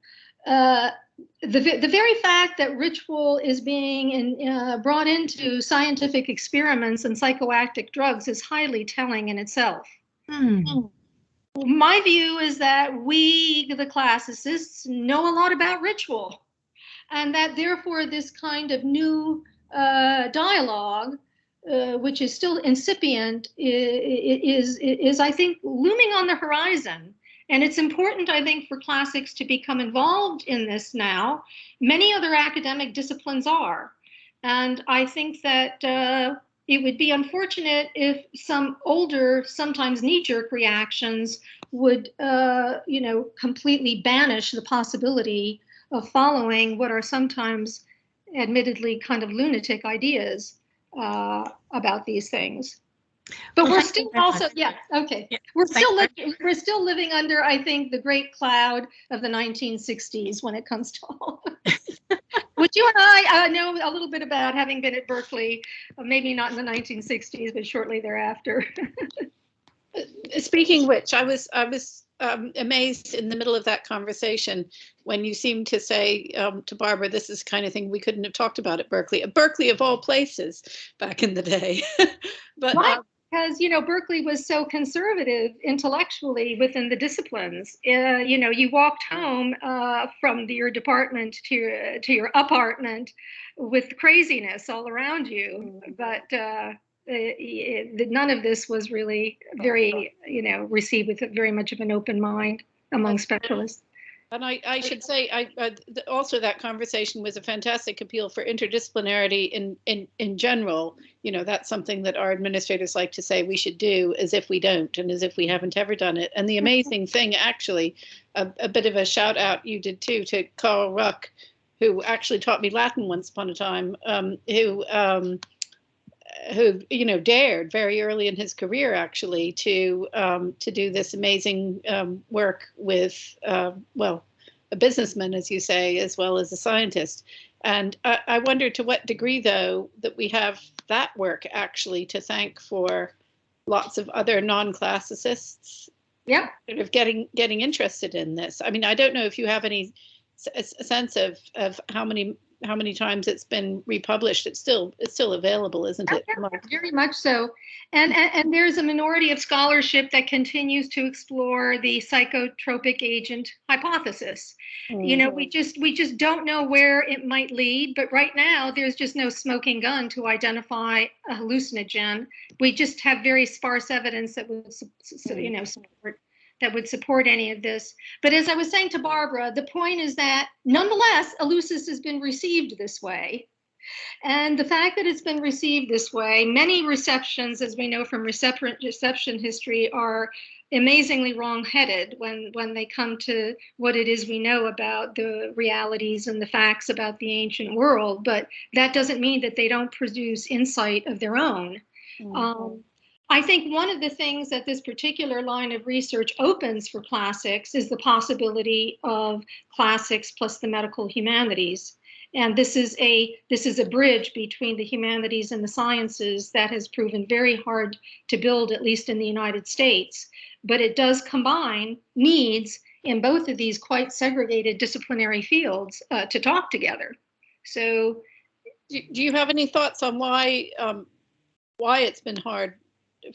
The very fact that ritual is being brought into scientific experiments and psychoactive drugs is highly telling in itself. My view is that we, the classicists, know a lot about ritual, and that therefore this kind of new dialogue, which is still incipient, is I think looming on the horizon. And it's important, I think, for classics to become involved in this now. Many other academic disciplines are. And I think that it would be unfortunate if some older, sometimes knee-jerk reactions would, completely banish the possibility of following what are sometimes admittedly kind of lunatic ideas about these things. But well, we're still also, yeah, okay. Yeah, we're still living under, I think, the great cloud of the 1960s when it comes to all of this. Which you and I know a little bit about, having been at Berkeley, maybe not in the 1960s, but shortly thereafter. Speaking of which, I was amazed in the middle of that conversation when you seemed to say to Barbara, this is the kind of thing we couldn't have talked about at Berkeley of all places back in the day. But right. Because, Berkeley was so conservative intellectually within the disciplines. You walked home from your department to your apartment with craziness all around you. But none of this was really very, received with very much of an open mind among specialists. And I should say, also that conversation was a fantastic appeal for interdisciplinarity in general. That's something that our administrators like to say we should do, as if we don't, and as if we haven't ever done it. And the amazing thing, actually, a bit of a shout out you did too to Carl Ruck, who actually taught me Latin once upon a time, who dared very early in his career actually to do this amazing work with a businessman, as you say, as well as a scientist. And I wonder to what degree, though, that we have that work actually to thank for lots of other non-classicists. Yeah, sort of getting interested in this. I mean, I don't know if you have any sense of how many times it's been republished. It's still available, isn't it? Yeah, very much so. And there's a minority of scholarship that continues to explore the psychotropic agent hypothesis. Mm-hmm. We just don't know where it might lead, but right now there's just no smoking gun to identify a hallucinogen. We just have very sparse evidence that would support any of this. But as I was saying to Barbara, the point is that nonetheless, Eleusis has been received this way. And the fact that it's been received this way, many receptions, as we know from reception history, are amazingly wrong-headed when they come to what it is we know about the realities and the facts about the ancient world. But that doesn't mean that they don't produce insight of their own. Mm-hmm. I think one of the things that this particular line of research opens for classics is the possibility of classics plus the medical humanities. And this is a bridge between the humanities and the sciences that has proven very hard to build, at least in the United States. But it does combine needs in both of these quite segregated disciplinary fields to talk together. So, do you have any thoughts on why it's been hard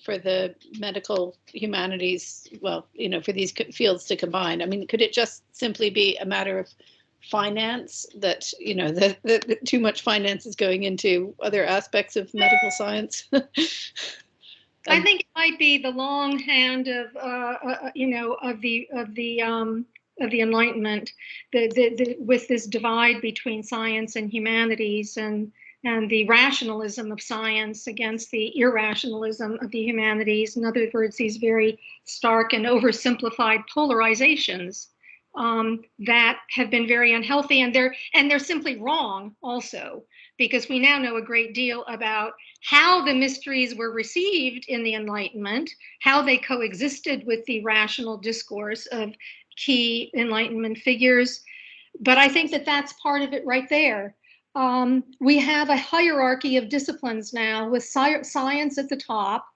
for the medical humanities, for these fields to combine? I mean, could it just simply be a matter of finance, that that too much finance is going into other aspects of medical science? I think it might be the long hand of the Enlightenment, with this divide between science and humanities, and the rationalism of science against the irrationalism of the humanities. In other words, these very stark and oversimplified polarizations that have been very unhealthy, and they're simply wrong also, because we now know a great deal about how the mysteries were received in the Enlightenment, how they coexisted with the rational discourse of key Enlightenment figures. But I think that that's part of it right there. We have a hierarchy of disciplines now, with science at the top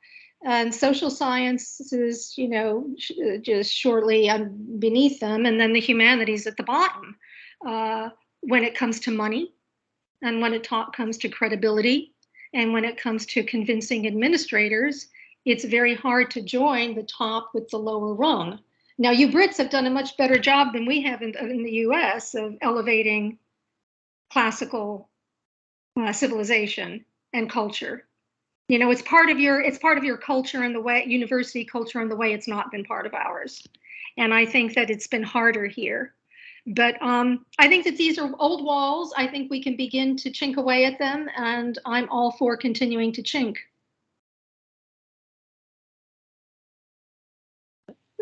and social sciences, just shortly beneath them, and then the humanities at the bottom. When it comes to money, and when it comes to credibility, and when it comes to convincing administrators, it's very hard to join the top with the lower rung. Now, you Brits have done a much better job than we have in the US of elevating classical civilization and culture. It's part of your culture, and the way university culture, and the way it's not been part of ours. And I think that it's been harder here. But I think that these are old walls. I think we can begin to chink away at them, and I'm all for continuing to chink.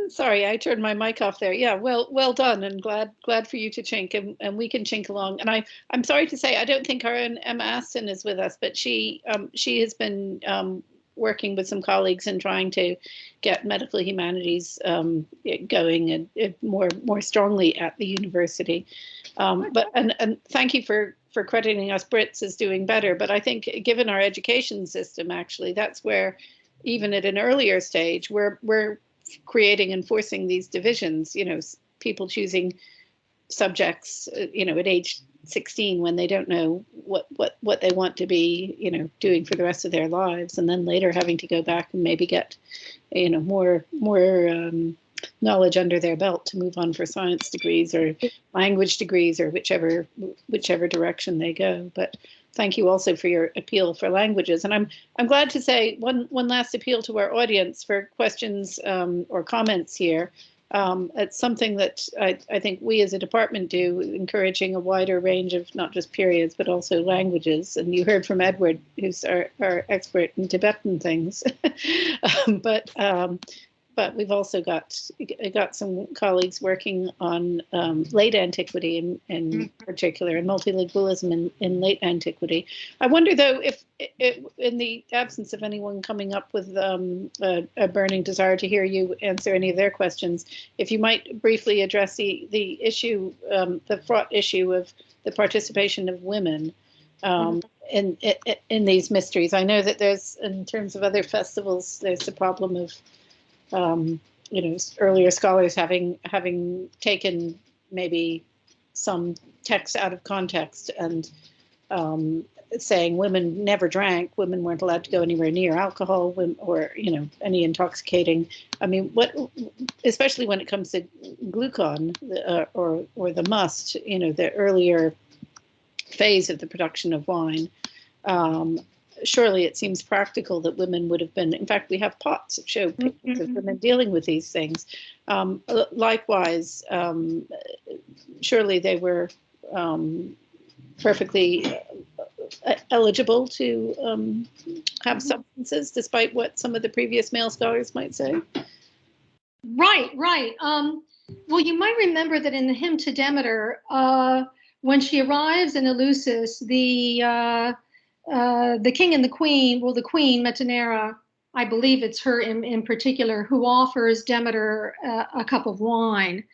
Sorry, I turned my mic off there. Yeah, well done, and glad for you to chink, and we can chink along. And I'm sorry to say I don't think our own Emma Aston is with us, but she has been working with some colleagues and trying to get medical humanities going and more strongly at the university. But thank you for crediting us Brits as doing better. But I think given our education system, actually, that's where even at an earlier stage we're creating and forcing these divisions, people choosing subjects, at age 16 when they don't know what they want to be, doing for the rest of their lives, and then later having to go back and maybe get, more knowledge under their belt to move on for science degrees or language degrees or whichever direction they go. But thank you also for your appeal for languages. And I'm glad to say one last appeal to our audience for questions or comments here. It's something that I think we as a department do, encouraging a wider range of not just periods, but also languages. And you heard from Edward, who's our expert in Tibetan things. But we've also got some colleagues working on late antiquity in particular, and multilingualism in late antiquity. I wonder, though, if in the absence of anyone coming up with a burning desire to hear you answer any of their questions, if you might briefly address the issue, the fraught issue of the participation of women in these mysteries. I know that there's, in terms of other festivals, there's the problem of earlier scholars having taken maybe some texts out of context and saying women never drank, women weren't allowed to go anywhere near alcohol or any intoxicating. I mean, especially when it comes to glucon or the must, the earlier phase of the production of wine. Surely it seems practical that women would have been, in fact, we have pots that show pictures of women dealing with these things. Likewise, surely they were perfectly eligible to have substances, despite what some of the previous male scholars might say. Right. Well, you might remember that in the hymn to Demeter, when she arrives in Eleusis, the king and the queen, well, the queen, Metanera, I believe it's her in particular, who offers Demeter a cup of wine.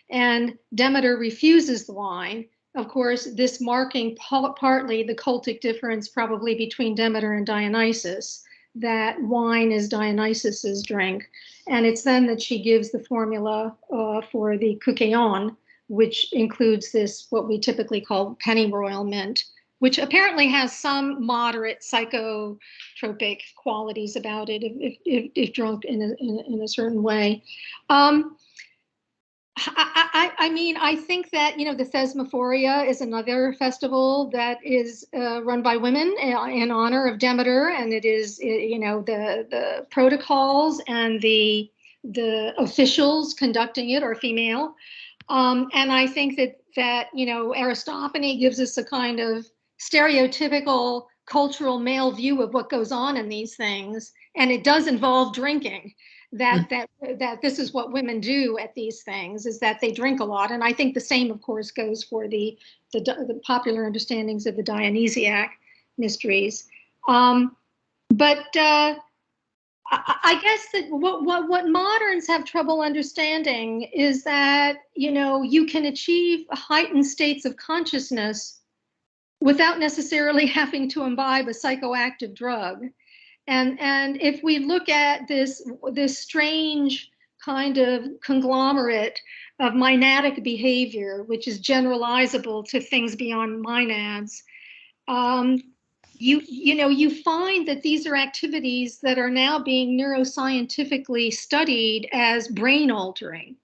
And Demeter refuses the wine. Of course, this marking partly the cultic difference probably between Demeter and Dionysus, that wine is Dionysus's drink. And it's then that she gives the formula for the kukeion, which includes this, what we typically call pennyroyal mint, which apparently has some moderate psychotropic qualities about it if drunk in a certain way. I mean, I think that, the Thesmophoria is another festival that is run by women in honor of Demeter, and it is, the protocols and the officials conducting it are female. And I think that Aristophanes gives us a kind of stereotypical cultural male view of what goes on in these things, and it does involve drinking. That this is what women do at these things, is that they drink a lot. And I think the same, of course, goes for the popular understandings of the Dionysiac mysteries. But I guess that what moderns have trouble understanding is that, you can achieve heightened states of consciousness without necessarily having to imbibe a psychoactive drug. And if we look at this strange kind of conglomerate of monadic behavior, which is generalizable to things beyond monads, you find that these are activities that are now being neuroscientifically studied as brain altering.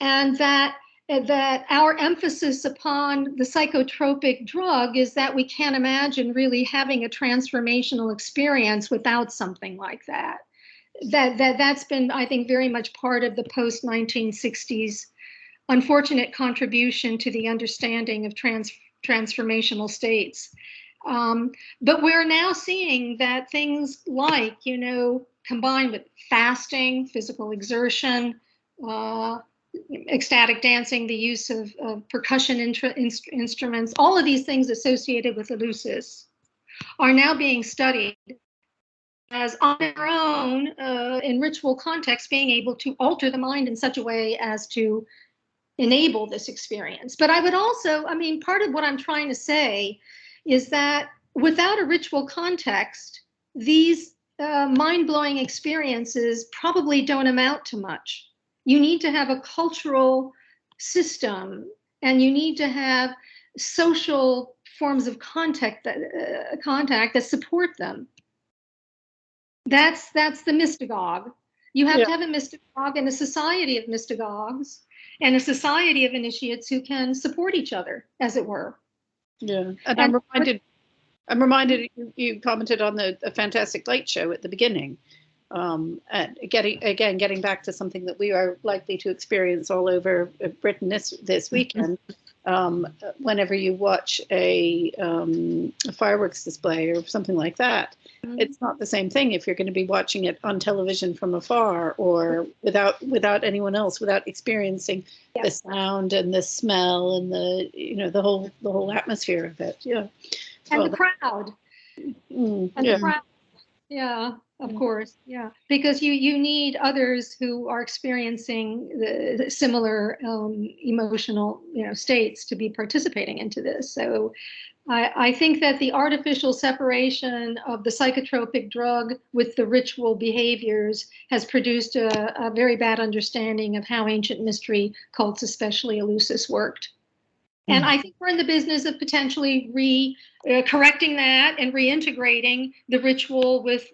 And that our emphasis upon the psychotropic drug is that we can't imagine really having a transformational experience without something like that. that's been, I think, very much part of the post-1960s unfortunate contribution to the understanding of transformational states. But we're now seeing that things like, combined with fasting, physical exertion, ecstatic dancing, the use of percussion instruments, all of these things associated with Eleusis are now being studied as on their own, in ritual context, being able to alter the mind in such a way as to enable this experience. But I would also, part of what I'm trying to say is that without a ritual context, these mind-blowing experiences probably don't amount to much. You need to have a cultural system, and you need to have social forms of contact that support them. That's the mystagogue. You have to have a mystagogue and a society of mystagogues and a society of initiates who can support each other, as it were. Yeah, and I'm reminded you commented on the Fantastic Light show at the beginning. And getting back to something that we are likely to experience all over Britain this weekend. Whenever you watch a fireworks display or something like that, it's not the same thing if you're going to be watching it on television from afar or without anyone else, without experiencing the sound and the smell and the whole atmosphere of it. Yeah, and the crowd. The crowd. Yeah, of course. Yeah, because you need others who are experiencing the similar emotional states to be participating into this. So I think that the artificial separation of the psychotropic drug with the ritual behaviors has produced a very bad understanding of how ancient mystery cults, especially Eleusis, worked. And I think we're in the business of potentially correcting that and reintegrating the ritual with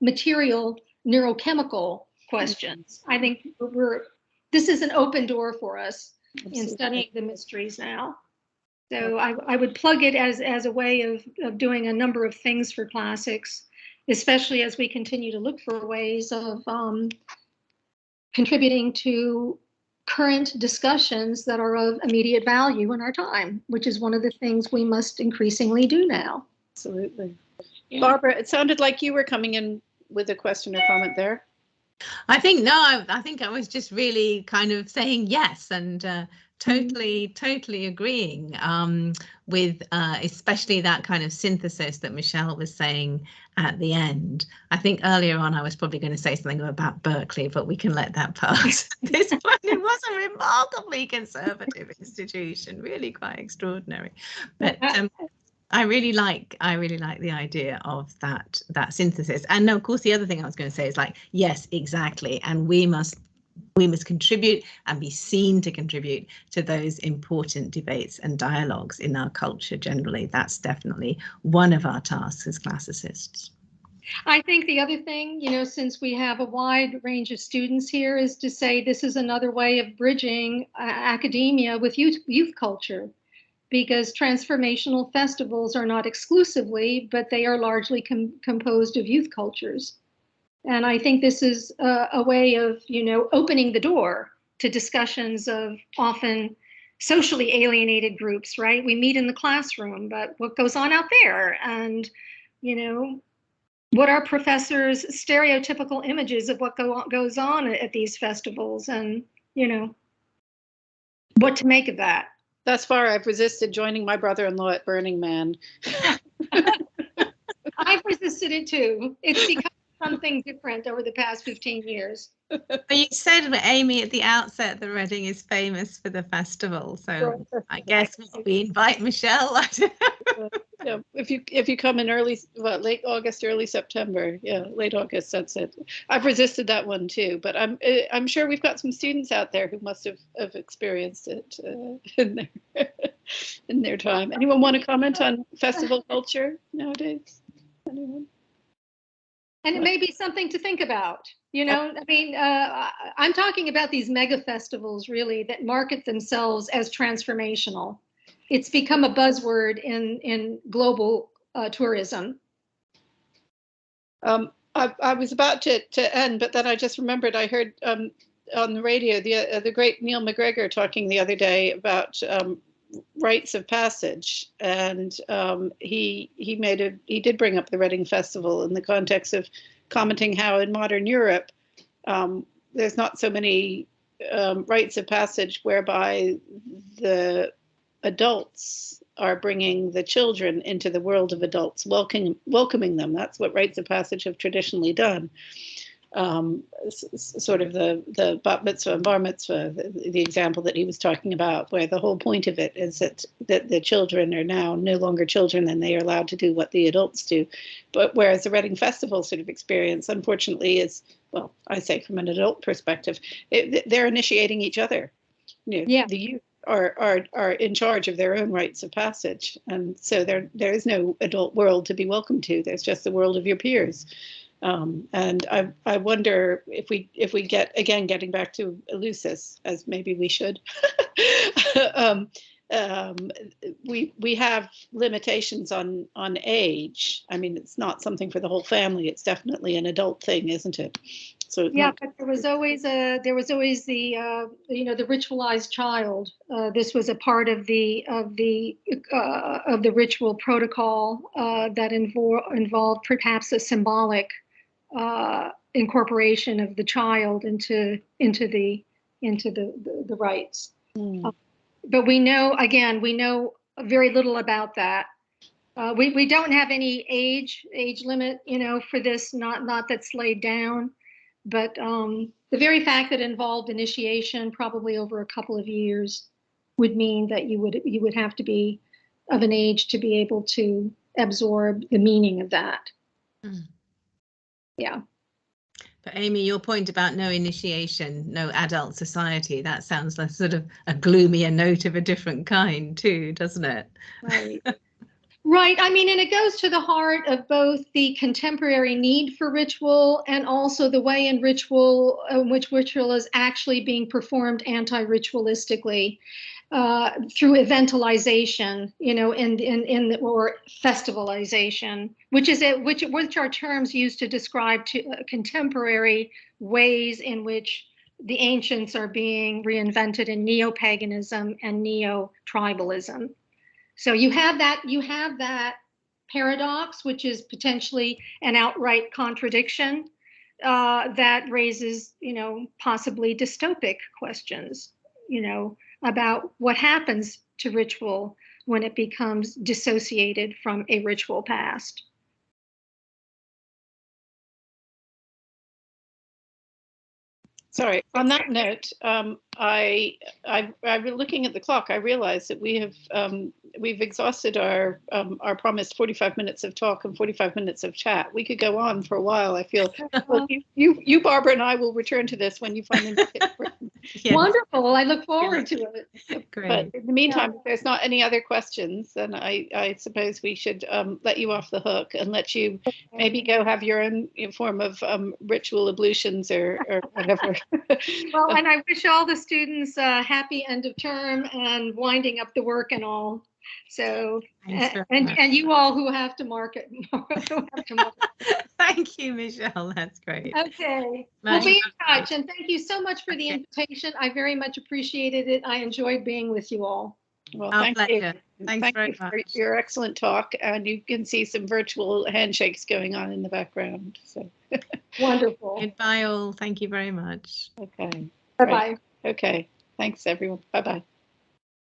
material neurochemical questions. I think this is an open door for us in studying the mysteries now. So I would plug it as a way of doing a number of things for classics, especially as we continue to look for ways of contributing to current discussions that are of immediate value in our time, which is one of the things we must increasingly do now. Absolutely. Yeah. Barbara, it sounded like you were coming in with a question or comment there. I think I was just really kind of saying yes and totally agreeing with especially that kind of synthesis that Michelle was saying at the end. I think earlier on I was probably going to say something about Berkeley, but we can let that pass. This point, it was a remarkably conservative institution, really quite extraordinary. But I really like the idea of that synthesis. And no, of course, the other thing I was going to say is yes, exactly. And we must contribute and be seen to contribute to those important debates and dialogues in our culture generally. That's definitely one of our tasks as classicists. I think the other thing, since we have a wide range of students here, is to say this is another way of bridging academia with youth culture. Because transformational festivals are not exclusively, but they are largely composed of youth cultures. And I think this is a way of, opening the door to discussions of often socially alienated groups, right? We meet in the classroom, but what goes on out there? And, what are professors' stereotypical images of what goes on at these festivals? And, what to make of that? Thus far, I've resisted joining my brother-in-law at Burning Man. I've resisted it too. It's become something different over the past 15 years. But you said, Amy, at the outset that Reading is famous for the festival. So I guess we invite Michelle. Yeah, if you come in late August, early September, late August, that's it. I've resisted that one too, but I'm sure we've got some students out there who must have experienced it in their time. Anyone want to comment on festival culture nowadays? Anyone? And it may be something to think about. I'm talking about these mega festivals really that market themselves as transformational. It's become a buzzword in global tourism. I I was about to end, but then I just remembered I heard on the radio the great Neil McGregor talking the other day about rites of passage, and he did bring up the Reading Festival in the context of commenting how in modern Europe there's not so many rites of passage whereby the adults are bringing the children into the world of adults, welcoming them. That's what rites of passage have traditionally done. Sort of the bat mitzvah and bar mitzvah, the example that he was talking about, where the whole point of it is that the children are now no longer children and they are allowed to do what the adults do. But whereas the Reading Festival sort of experience, unfortunately, is, well, I say from an adult perspective, they're initiating each other. You know, yeah. The youth are in charge of their own rites of passage, and so there is no adult world to be welcome to. There's just the world of your peers. And I wonder if we get, again, getting back to Eleusis, as maybe we should, we have limitations on age. I mean, it's not something for the whole family. It's definitely an adult thing, isn't it? So yeah, but there was always the the ritualized child. This was a part of the ritual protocol that involved perhaps a symbolic incorporation of the child into the rites. But we know very little about that. We don't have any age limit, for this. Not that's laid down. But the very fact that it involved initiation, probably over a couple of years, would mean that you would have to be of an age to be able to absorb the meaning of that. Yeah. But Amy, your point about no initiation, no adult society, that sounds like sort of a gloomier note of a different kind too, doesn't it? Right. Right. I mean, and it goes to the heart of both the contemporary need for ritual and also the way in which ritual is actually being performed anti-ritualistically through eventalization, or festivalization, which are terms used to describe contemporary ways in which the ancients are being reinvented in neo-paganism and neo-tribalism. So you have that paradox, which is potentially an outright contradiction that raises, possibly dystopic questions, about what happens to ritual when it becomes dissociated from a ritual past. Sorry. On that note, I looking at the clock, I realized that we've exhausted our promised 45 minutes of talk and 45 minutes of chat. We could go on for a while. I feel well, you, Barbara, and I will return to this when you find it. Yes. Wonderful. I look forward to it. Great. But in the meantime, if there's not any other questions, then I suppose we should let you off the hook and let you maybe go have your own form of ritual ablutions or whatever. Well, and I wish all the students a happy end of term and winding up the work and all. So, and you all who have to market. Thank you, Michelle. That's great. Okay. We'll be in touch. And thank you so much for the invitation. I very much appreciated it. I enjoyed being with you all. Well, thank you. Thank you for your excellent talk. And you can see some virtual handshakes going on in the background. So wonderful. Goodbye all. Thank you very much. Okay. Bye-bye. Okay. Thanks, everyone. Bye-bye.